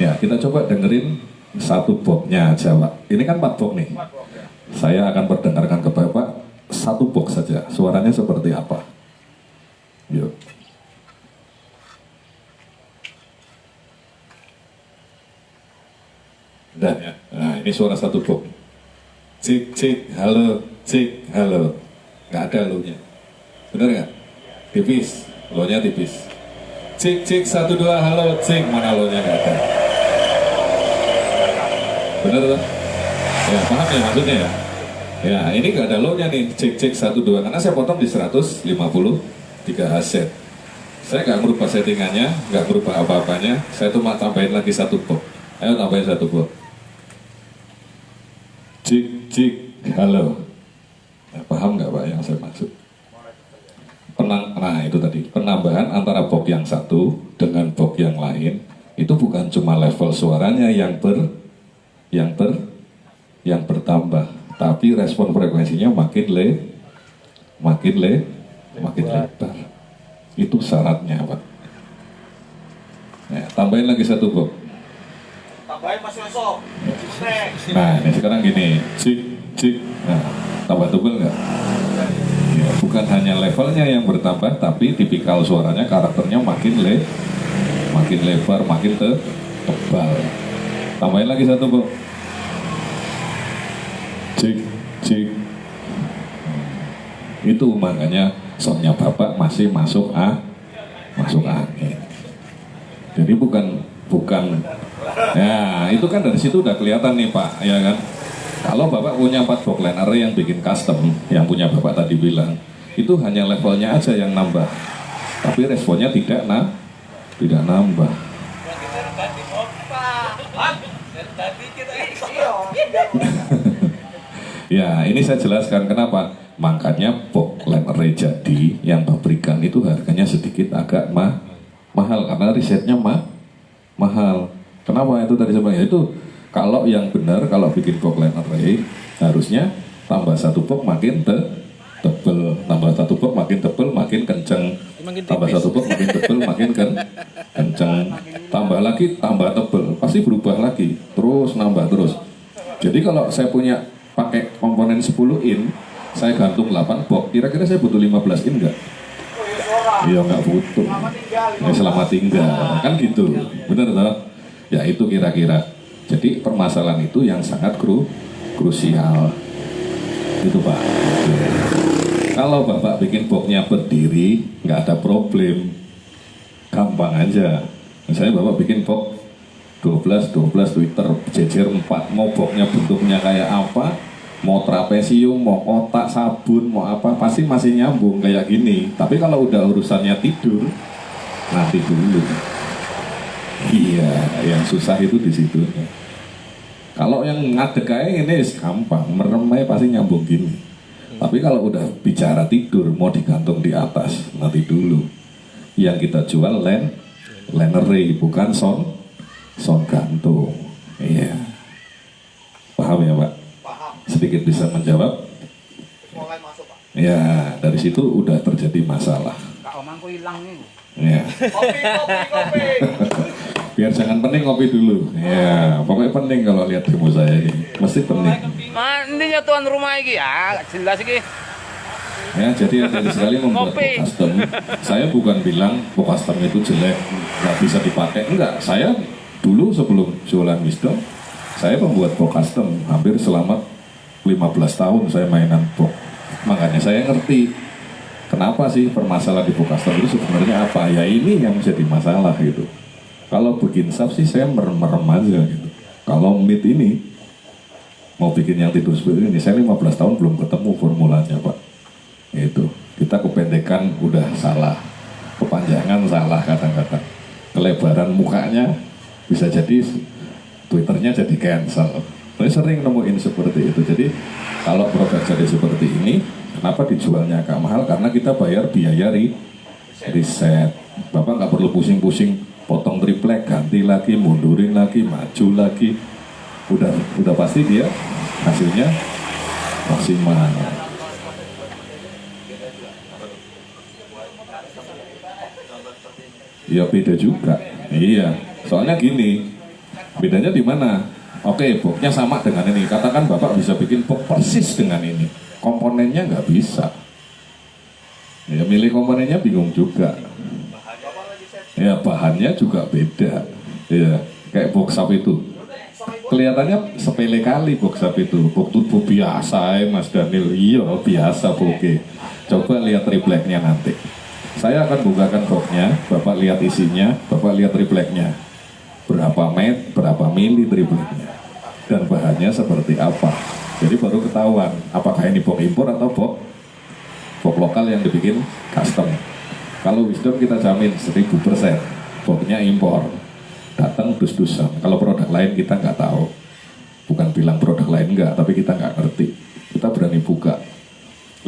Ya, kita coba dengerin satu boxnya aja Pak. Ini kan 4 box nih. Saya akan perdengarkan ke Bapak 1 box saja. Suaranya seperti apa? Yuk. Dan ya, nah ini suara 1 box. Cik, cik, halo, cik, halo. Nggak ada lo-nya. Bener nggak? Tipis, lo-nya tipis. Cik, cik, 1, 2, halo, cik. Mana lo-nya nggak ada? Bener tuh? Ya, paham ya maksudnya ya? Ya, ini nggak ada lo-nya nih. Cik, cik, 1, 2. Karena saya potong di 153 Hz. Saya nggak merubah settingannya, nggak merubah apa-apanya. Saya cuma tambahin lagi 1 box. Ayo tambahin 1 box. Cik, cik, halo. Nah, paham nggak Pak yang saya maksud? Nah itu tadi, penambahan antara box yang satu dengan box yang lain itu bukan cuma level suaranya yang bertambah, tapi respon frekuensinya makin lebar. Itu syaratnya Pak. Nah, tambahin lagi 1 box. Tambahin Mas Yoso. Nah ini sekarang gini, cik, cik. Nah, tambah tebal nggak? Ya, bukan hanya levelnya yang bertambah, tapi tipikal suaranya, karakternya makin lebar, makin tebal. Tambahin lagi 1 box. Cik, cik. Itu makanya soundnya Bapak masih masuk angin. Jadi bukan. Ya, itu kan dari situ udah kelihatan nih Pak, ya kan? Kalau Bapak punya 4 box line array yang bikin custom, yang punya Bapak tadi bilang, itu hanya levelnya aja yang nambah, tapi responnya tidak nambah. Ya, ini saya jelaskan kenapa. Makanya box line array jadi yang pabrikan itu harganya sedikit agak mahal karena risetnya mahal. Kenapa itu tadi sebenarnya itu kalau yang benar, kalau bikin box line array harusnya tambah 1 box makin tebel, tambah 1 box makin tebel, makin kenceng, tambah 1 box makin tebel, makin kenceng, tambah lagi, tambah tebel, pasti berubah lagi, terus nambah terus. Jadi kalau saya punya pakai komponen 10 in, saya gantung 8 box, kira-kira saya butuh 15 in enggak? Iya nggak butuh. Ya selamat tinggal, kan gitu. Bener toh? Ya itu kira-kira. Jadi permasalahan itu yang sangat krusial. Itu Pak. Kalau Bapak bikin boxnya berdiri, nggak ada problem. Gampang aja. Misalnya Bapak bikin box 12 Twitter jejer 4, mau boxnya bentuknya kayak apa, mau trapesium, mau kotak sabun, mau apa, pasti masih nyambung kayak gini. Tapi kalau udah urusannya tidur, nanti dulu. Iya, yang susah itu di situ. Kalau yang ngadeg kayak ini gampang, merem aja pasti nyambung gini. Tapi kalau udah bicara tidur, mau digantung di atas, nanti dulu. Yang kita jual linery, bukan sound gantung. Iya. Paham ya Pak? Paham. Sedikit bisa menjawab. Mulai masuk Pak. Ya, dari situ udah terjadi masalah. Kak Omangku hilang nih. Ya. Kopi. Biar jangan pening kopi dulu. Ya, pokoknya penting kalau lihat demo saya ini. Mesti penting. Intinya tuan rumah ini ya, jelas ini. Ya, jadi hati sekali membuat Kopi. box custom. Saya bukan bilang box custom itu jelek, nggak bisa dipakai. Enggak, saya dulu sebelum jualan Wisdom, saya membuat box custom hampir selama 15 tahun saya mainan box. Makanya saya ngerti kenapa sih permasalahan di box custom itu sebenarnya apa. Ya ini yang menjadi masalah gitu. Kalau bikin sub sih saya merem-merem aja gitu. Kalau mid ini mau bikin yang tidur seperti ini, saya 15 tahun belum ketemu formulanya Pak. Itu kita kependekan udah salah, kepanjangan salah kadang-kadang, kelebaran mukanya bisa jadi Twitternya jadi cancel. Saya sering nemuin seperti itu. Jadi kalau produk jadi seperti ini, kenapa dijualnya agak mahal? Karena kita bayar biaya riset. Bapak nggak perlu pusing-pusing potong triplek, ganti lagi, mundurin lagi, maju lagi. Udah pasti dia hasilnya maksimal. Ya beda juga. Iya. Soalnya gini, bedanya di mana? Oke, boxnya sama dengan ini. Katakan Bapak bisa bikin box persis dengan ini. Komponennya nggak bisa. Ya milih komponennya bingung juga. Ya bahannya juga beda. Ya kayak box up itu. Kelihatannya sepele kali box up itu. Box turbo biasa Mas Daniel. Iya biasa oke. Coba lihat tripleknya nanti. Saya akan bukakan boxnya, Bapak lihat isinya, Bapak lihat tripleknya. Berapa berapa mili tripleknya. Dan bahannya seperti apa. Jadi baru ketahuan apakah ini box impor atau box lokal yang dibikin custom. Kalau Wisdom kita jamin 1000% boxnya impor. Datang dus-dusan. Kalau produk lain kita nggak tahu. Bukan bilang produk lain nggak, tapi kita nggak ngerti. Kita berani buka.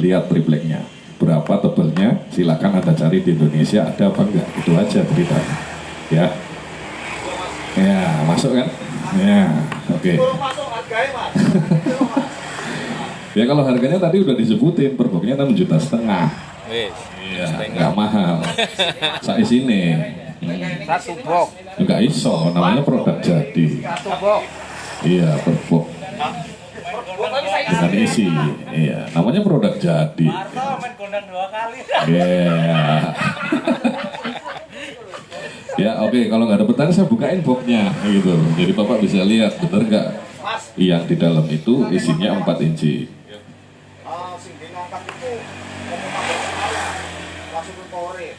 Lihat tripleknya. Berapa tebelnya, silakan Anda cari di Indonesia ada apa enggak, itu aja ceritanya. Ya, masuk kan? Ya, oke. Masuk harganya Mas. Ya kalau harganya tadi udah disebutin, per boxnya 6,5 juta. Iya, nggak mahal. Saya sini. Satu box. Nggak iso, namanya produk jadi. Satu box. Iya, per box. Dengan isi, iya, namanya produk jadi. Marto main gondang 2 kali. Yeah. Ya oke, kalau nggak ada petani saya bukain boxnya gitu. Jadi Bapak bisa lihat bener nggak yang di dalam itu isinya 4 inci. Sing ngangkat itu langsung ke Kore.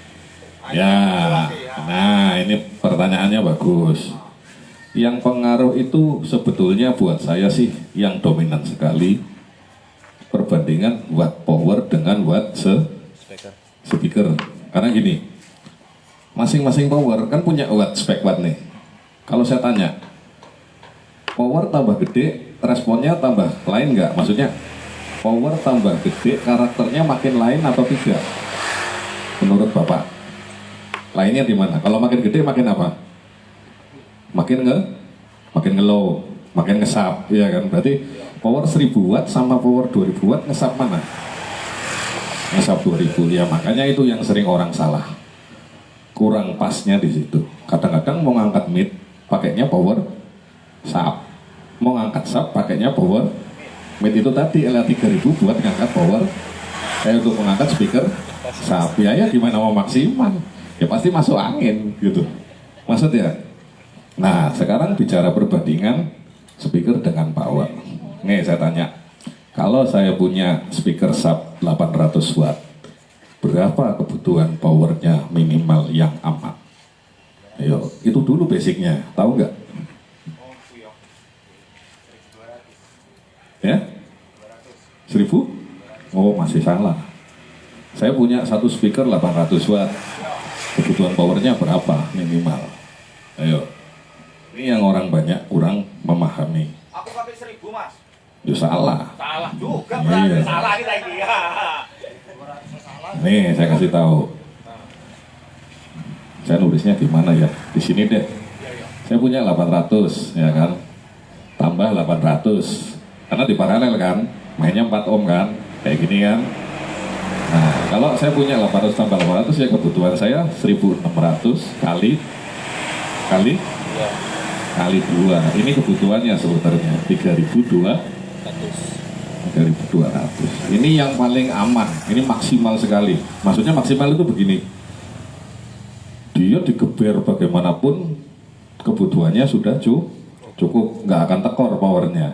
Ya, nah ini pertanyaannya bagus. Yang pengaruh itu sebetulnya buat saya sih yang dominan sekali perbandingan watt power dengan watt speaker. Karena gini, masing-masing power kan punya watt spek watt nih. Kalau saya tanya, power tambah gede, responnya tambah lain nggak? Maksudnya power tambah gede, karakternya makin lain atau tidak? Menurut Bapak, lainnya di mana? Kalau makin gede makin apa? Makin nge-low, makin ngesap, ya kan? Berarti power 1000 watt sama power 2000 watt ngesap mana? Ngesap 2000, ya makanya itu yang sering orang salah. Kurang pasnya di situ. Kadang-kadang mau ngangkat mid, pakainya power sub. Mau ngangkat sub, pakainya power mid itu tadi LA 3000 buat ngangkat power untuk mengangkat speaker sub ya gimana mau maksimal, ya pasti masuk angin gitu maksudnya. Nah sekarang bicara perbandingan speaker dengan power. Nih saya tanya, kalau saya punya speaker sub 800 watt, berapa kebutuhan powernya minimal yang aman? Ayo, itu dulu basicnya, tahu nggak? Ya? 1000? Oh masih salah. Saya punya satu speaker 800 watt, kebutuhan powernya berapa minimal? Ayo, ini yang orang banyak kurang memahami. Aku pakai 1000 mas. Ya salah. Salah juga Iya. berarti. Salah kita ini ya. Nih saya kasih tahu. Saya nulisnya di mana ya? Di sini deh. Saya punya 800 ya kan. Tambah 800. Karena di paralel kan, mainnya 4 ohm kan. Kayak gini kan. Nah, kalau saya punya 800 tambah 800 ya kebutuhan saya 1600 kali 2. Ini kebutuhannya sebenarnya 3200. Ini yang paling aman. Ini maksimal sekali. Maksudnya maksimal itu begini. Dia digeber bagaimanapun kebutuhannya sudah cukup, nggak akan tekor powernya.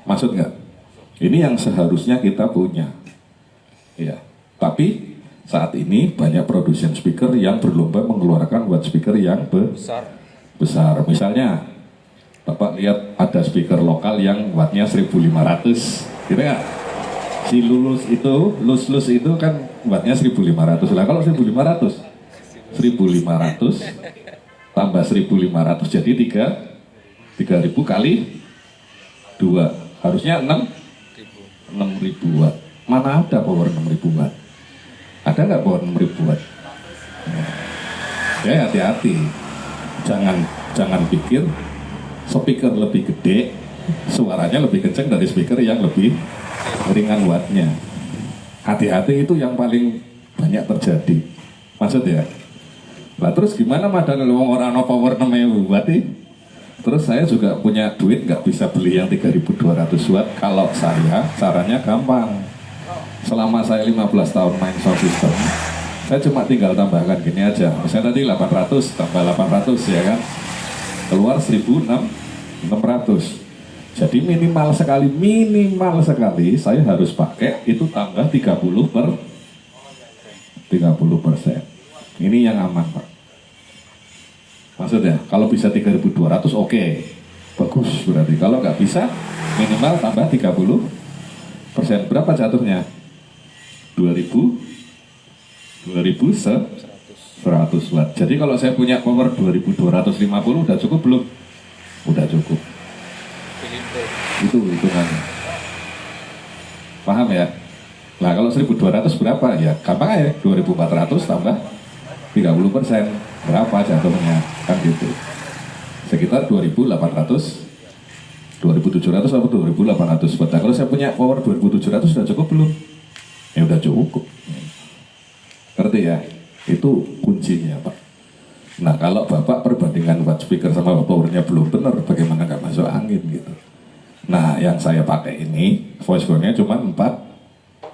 Maksud nggak? Ini yang seharusnya kita punya. Ya. Tapi saat ini banyak produsen speaker yang berlomba mengeluarkan watt speaker yang besar. Misalnya, Bapak lihat ada speaker lokal yang wattnya 1500, gitu nggak? Si lulus itu kan wattnya 1500. Lah kalau 1500 tambah 1500 jadi 3000 kali 2, harusnya 6000 watt. Mana ada power 6000 watt? Ada nggak power 6000 watt? Ya hati-hati, jangan pikir speaker lebih gede suaranya lebih kencang dari speaker yang lebih ringan wattnya. Hati-hati, itu yang paling banyak terjadi. Maksudnya, lah terus gimana madane orang no power 6000 watt? Terus saya juga punya duit nggak bisa beli yang 3200 watt. Kalau saya caranya gampang. Selama saya 15 tahun main sound system, saya cuma tinggal tambahkan gini aja. Misalnya tadi 800 tambah 800 ya kan, keluar 1600. Jadi minimal sekali saya harus pakai itu tambah 30%. Ini yang aman Pak. Maksudnya kalau bisa 3200 oke, bagus berarti. Kalau nggak bisa minimal tambah 30%. Berapa jatuhnya? 100 watt. Jadi kalau saya punya power 2250 udah cukup belum? Udah cukup. Itu hitungannya. Paham ya? Nah kalau 1200 berapa? Ya gampang aja, 2400 tambah 30%. Berapa jatuhnya? Kan gitu. Sekitar 2800, 2700 atau 2800 watt. Nah, kalau saya punya power 2700 sudah cukup belum? Ya udah cukup. Ngerti ya? Itu kuncinya Pak. Nah kalau Bapak perbandingan watt speaker sama powernya belum benar, bagaimana nggak masuk angin gitu. Nah yang saya pakai ini voice core-nya cuma 4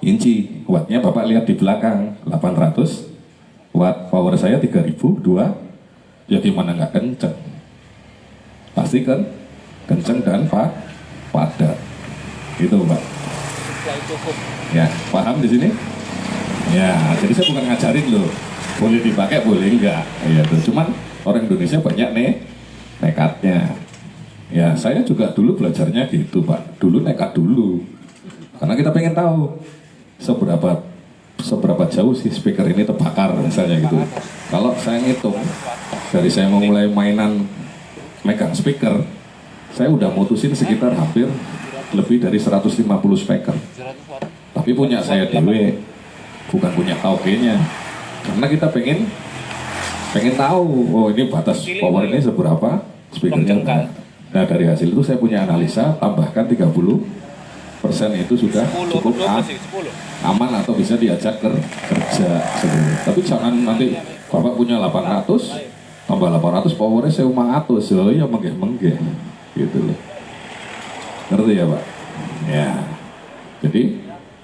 inci. Wattnya Bapak lihat di belakang 800 watt, power saya 3002. Ya gimana nggak kenceng? Pasti kan kenceng dan padat. Gitu Pak. Ya, paham di sini? Ya, jadi saya bukan ngajarin loh. Boleh dipakai, boleh enggak. Ya, tuh. Cuman orang Indonesia banyak nekatnya. Ya, saya juga dulu belajarnya gitu, Pak. Dulu nekat dulu. Karena kita pengen tahu seberapa jauh sih speaker ini terbakar misalnya gitu. Kalau saya ngitung dari saya memulai mainan megang speaker, saya udah mutusin sekitar hampir lebih dari 150 speaker. Tapi punya saya dewe, bukan punya KOG-nya. Karena kita pengen tahu, oh ini batas power ini seberapa speakernya. Nah dari hasil itu saya punya analisa, tambahkan 30% itu sudah cukup aman atau bisa diajak kerja. Tapi jangan nanti Bapak punya 800 tambah 800 powernya saya 500, oh ya menggeh gitu loh. Ngerti ya Pak? Ya. Jadi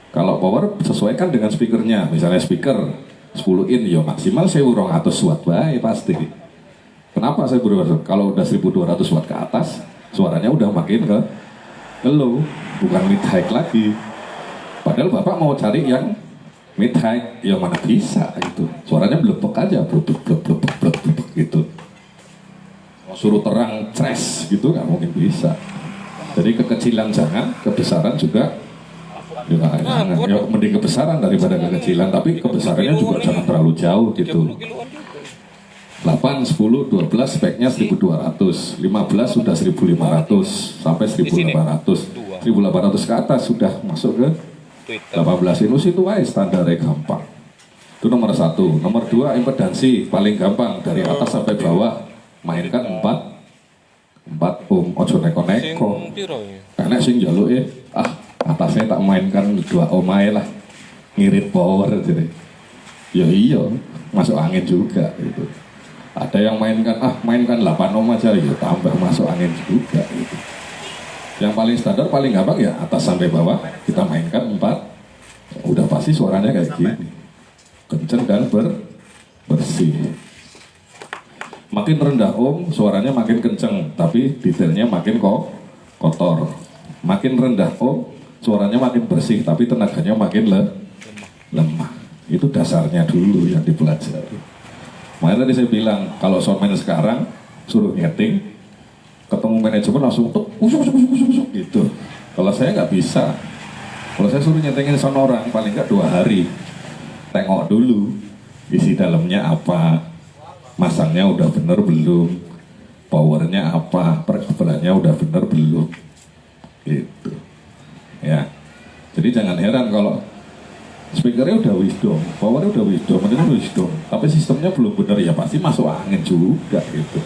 Kalau power sesuaikan dengan speakernya. Misalnya speaker 10 in, ya maksimal 1200 watt baik pasti. Kenapa saya berpikir kalau udah 1200 watt ke atas, suaranya udah makin ke low, bukan mid high lagi. Padahal bapak mau cari yang mid high, ya mana bisa gitu. Suaranya blebek aja, blebek gitu. Mau suruh terang trash gitu nggak mungkin bisa. Jadi kekecilan jangan, kebesaran juga. Ya, mending kebesaran daripada kekecilan, tapi kebesarannya juga jangan terlalu jauh gitu. 8, 10, 12 speknya 1200, 15 sudah 1500 sampai 1800, 1800 ke atas sudah masuk ke 18 inus itu aja standarnya gampang. Itu nomor 1. Nomor 2 impedansi paling gampang dari atas sampai bawah mainkan 4 ohm, ojo neko-neko. Karena sing jaluk atasnya tak mainkan 2 ohm aja lah, ngirit power jadi. Ya iya, masuk angin juga gitu. Ada yang mainkan 8 ohm aja, ya tambah masuk angin juga gitu. Yang paling standar paling gampang ya atas sampai bawah kita mainkan 4. Udah pasti suaranya kayak gini, kenceng dan bersih. Makin rendah ohm suaranya makin kenceng, tapi detailnya makin kotor. Makin rendah ohm suaranya makin bersih, tapi tenaganya makin lemah. Itu dasarnya dulu yang dipelajari. Makanya tadi saya bilang, kalau soundman sekarang suruh nyeting, ketemu manajemen langsung tuh usuk gitu. Kalau saya nggak bisa. Kalau saya suruh nyetingin sound orang, paling nggak 2 hari. Tengok dulu isi dalamnya apa, masangnya udah bener belum, powernya apa, perkebelannya udah bener belum, gitu. Ya, jadi jangan heran kalau speakernya udah wisdom, powernya udah wisdom, ini wisdom, tapi sistemnya belum benar, ya pasti masuk angin juga gitu.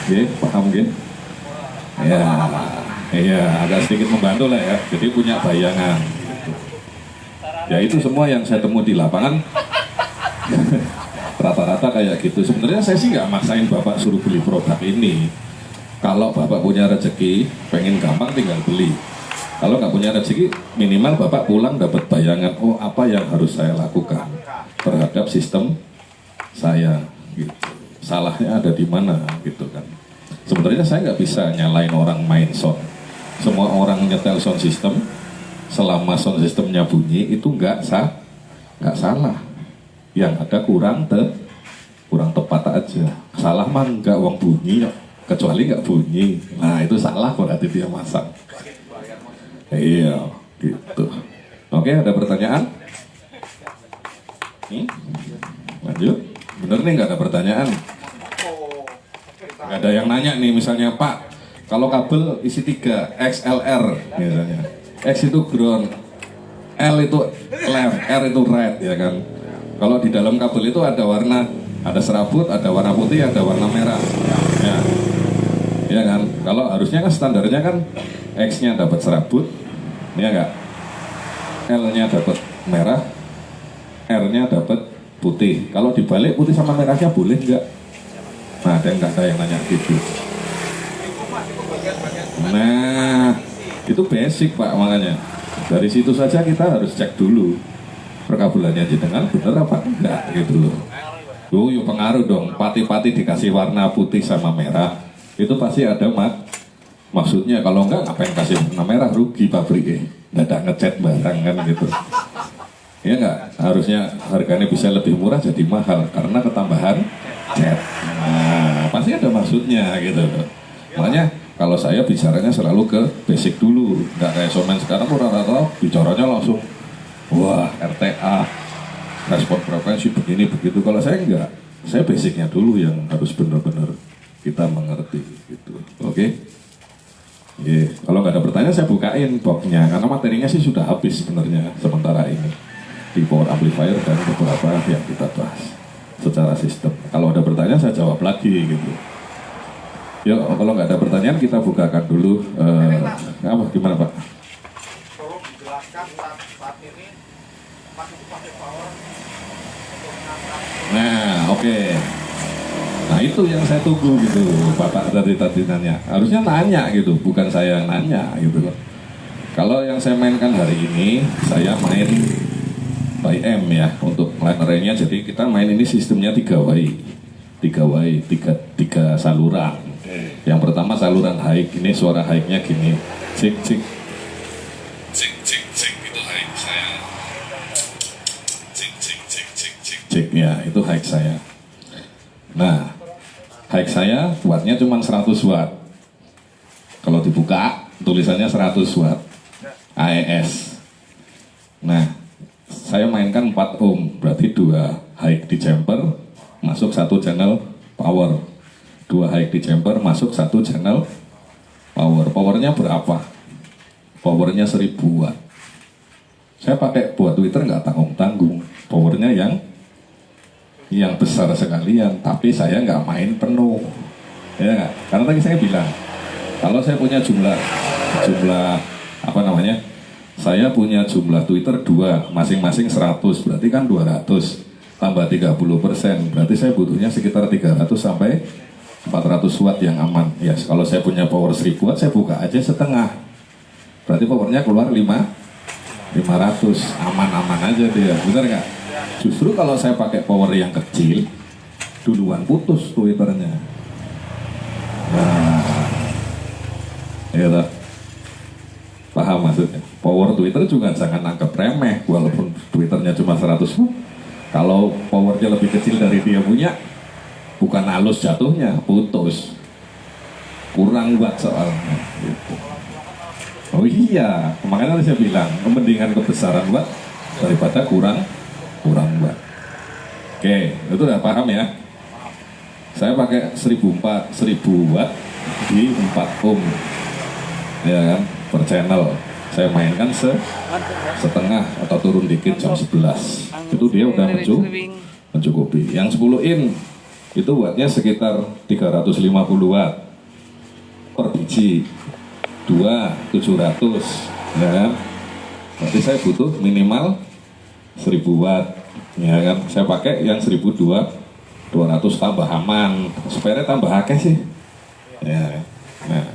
Oke, paham kan? Ya, agak sedikit membantu lah ya. Jadi punya bayangan. Gitu. Ya itu semua yang saya temui di lapangan. Rata-rata kayak gitu. Sebenarnya saya sih nggak maksain bapak suruh beli produk ini. Kalau bapak punya rezeki, pengen gampang tinggal beli. Kalau nggak punya rezeki, minimal bapak pulang dapat bayangan, oh apa yang harus saya lakukan terhadap sistem saya, gitu. Salahnya ada di mana, gitu kan. Sebenarnya saya nggak bisa nyalain orang main sound. Semua orang nyetel sound system, selama sound systemnya bunyi itu nggak salah. Yang ada kurang tepat aja. Salah mah nggak uang bunyi, kecuali nggak bunyi. Nah itu salah berarti dia masang. Iya, gitu. Oke, ada pertanyaan? Lanjut. Bener nih nggak ada pertanyaan? Nggak ada yang nanya nih, misalnya Pak, kalau kabel isi 3, XLR misalnya. X itu ground, L itu left, R itu right, ya kan? Kalau di dalam kabel itu ada warna, ada serabut, ada warna putih, ada warna merah. Ya kan? Kalau harusnya kan standarnya kan X-nya dapat serabut, ya enggak? L-nya dapat merah, R-nya dapat putih. Kalau dibalik putih sama merahnya boleh enggak? Nah, ada yang nanya gitu. Nah, itu basic Pak, makanya dari situ saja kita harus cek dulu perkabelannya jenengan bener apa enggak gitu loh. Yuk pengaruh dong, pati-pati dikasih warna putih sama merah, itu pasti ada maksudnya. Kalau enggak ngapain kasih warna merah, rugi pabriknya, nggak ada ngecat barang kan gitu. Ya enggak, harusnya harganya bisa lebih murah jadi mahal karena ketambahan cat. Nah, pasti ada maksudnya gitu loh. Makanya kalau saya bicaranya selalu ke basic dulu, nggak kayak soundman sekarang rata-rata bicaranya langsung wah RTA, respon frekuensi begini begitu. Kalau saya enggak, saya basicnya dulu yang harus benar-benar kita mengerti gitu. Oke? Yeah. Kalau nggak ada pertanyaan saya bukain boxnya karena materinya sih sudah habis sebenarnya sementara ini di power amplifier dan beberapa yang kita bahas secara sistem. Kalau ada pertanyaan saya jawab lagi gitu. Yuk, kalau nggak ada pertanyaan kita bukakan dulu. Apa gimana Pak? Tolong dijelaskan saat ini masih pakai power untuk mengangkat. Nah, oke. Nah itu yang saya tunggu gitu, Bapak tadi nanya. Harusnya nanya gitu, bukan saya yang nanya gitu loh. Kalau yang saya mainkan hari ini, saya main by M ya untuk line array-nya. Jadi kita main ini sistemnya 3 way, 3 saluran. Yang pertama saluran high, ini suara high-nya gini, cik cik cik cik cik, itu high saya. Cik cik cik cik cik cik ya, itu high saya. Nah, high saya wattnya cuma 100 watt. Kalau dibuka tulisannya 100 watt AES. Nah, saya mainkan 4 ohm, berarti 2 high di jumper masuk 1 channel power, 2 high di jumper masuk 1 channel power. Powernya berapa? Powernya 1000 watt. Saya pakai buat Twitter nggak tanggung-tanggung, powernya yang besar sekalian, tapi saya nggak main penuh, ya nggak? Karena tadi saya bilang, kalau saya punya jumlah apa namanya, saya punya jumlah Twitter 2, masing-masing 100, berarti kan 200 tambah 30%, berarti saya butuhnya sekitar 300 sampai 400 watt yang aman. Ya, kalau saya punya power 1000 watt, saya buka aja setengah, berarti powernya keluar 500, aman-aman aja dia, benar nggak? Justru kalau saya pakai power yang kecil, duluan putus Twitternya. Nah, ya toh? Paham maksudnya? Power Twitter juga jangan anggap remeh, walaupun Twitternya cuma 100 watt. Kalau powernya lebih kecil dari dia punya, bukan halus jatuhnya, putus. Kurang watt soalnya. Gitu. Oh iya, makanya saya bilang, mendingan kebesaran watt daripada kurang watt. Oke, itu udah paham ya? Saya pakai 1000 watt di 4 ohm, ya kan, per channel. Saya mainkan setengah atau turun dikit jam 11. Itu dia udah mencukupi. Yang 10 in itu wattnya sekitar 350 watt per biji, 700, ya kan? Berarti saya butuh minimal 1000 watt, ya kan? Saya pakai yang 1200 tambah aman, supaya tambah akeh sih, ya. Nah,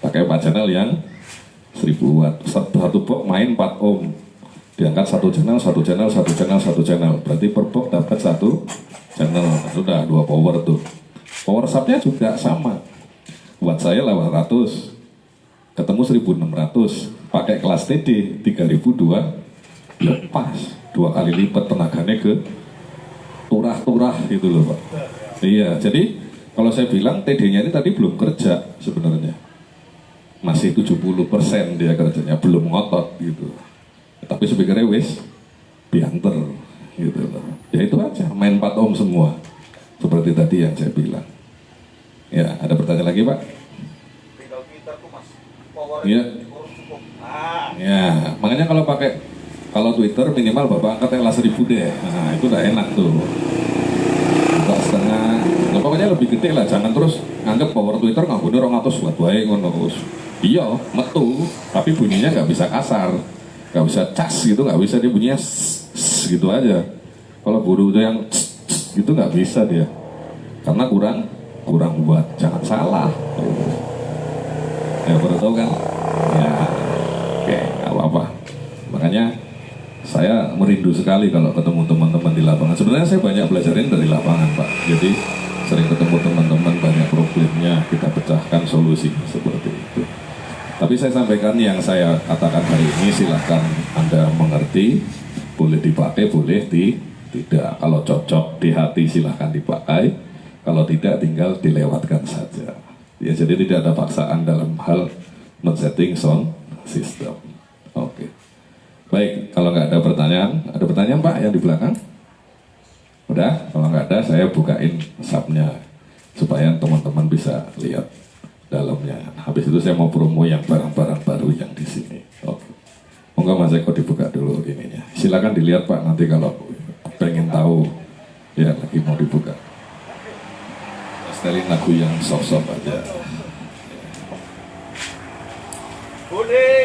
pakai 4 channel yang 1000 watt, satu box main 4 ohm, diangkat satu channel, berarti per box dapat 1 channel, sudah 2 power tuh. Power supply juga sama, watt saya 800, ketemu 1600, pakai kelas TD 3002, ya pas, 2 kali lipat tenaganya ke turah gitu loh Pak. Iya, jadi kalau saya bilang TD-nya ini tadi belum kerja sebenarnya, masih 70% dia kerjanya, belum ngotot gitu. Tapi speakernya wis bianter gitu loh. Ya itu aja, main 4 ohm semua, seperti tadi yang saya bilang. Ya, ada pertanyaan lagi Pak? Iya. Ya, makanya kalau Twitter minimal Bapak angkat yang 1000 deh. Nah, itu udah enak tuh. Buka setengah. Nah, pokoknya lebih gede lah, jangan terus nganggep power Twitter nggak bener 200 watt wae ngono terus. Iya, metu, tapi bunyinya nggak bisa kasar, nggak bisa cas gitu, nggak bisa, dia bunyinya gitu aja. Kalau buru itu yang gitu nggak bisa dia, karena kurang watt. Jangan salah. Ya baru tahu kan? Ya, oke, nggak apa-apa. Makanya saya merindu sekali kalau ketemu teman-teman di lapangan. Sebenarnya saya banyak belajarin dari lapangan Pak. Jadi sering ketemu teman-teman, banyak problemnya kita pecahkan, solusinya seperti itu. Tapi saya sampaikan yang saya katakan hari ini, silahkan Anda mengerti, boleh dipakai, boleh tidak. Kalau cocok di hati silahkan dipakai, kalau tidak tinggal dilewatkan saja. Ya, jadi tidak ada paksaan dalam hal men-setting sound system. Oke. Baik, kalau nggak ada pertanyaan Pak yang di belakang? Udah, kalau nggak ada saya bukain subnya supaya teman-teman bisa lihat dalamnya. Habis itu saya mau promo yang barang-barang baru yang di sini. Oke. Monggo Mas Eko dibuka dulu ininya. Silakan dilihat Pak, nanti kalau pengen tahu ya lagi mau dibuka. Setelin lagu yang soft-soft aja. Budi.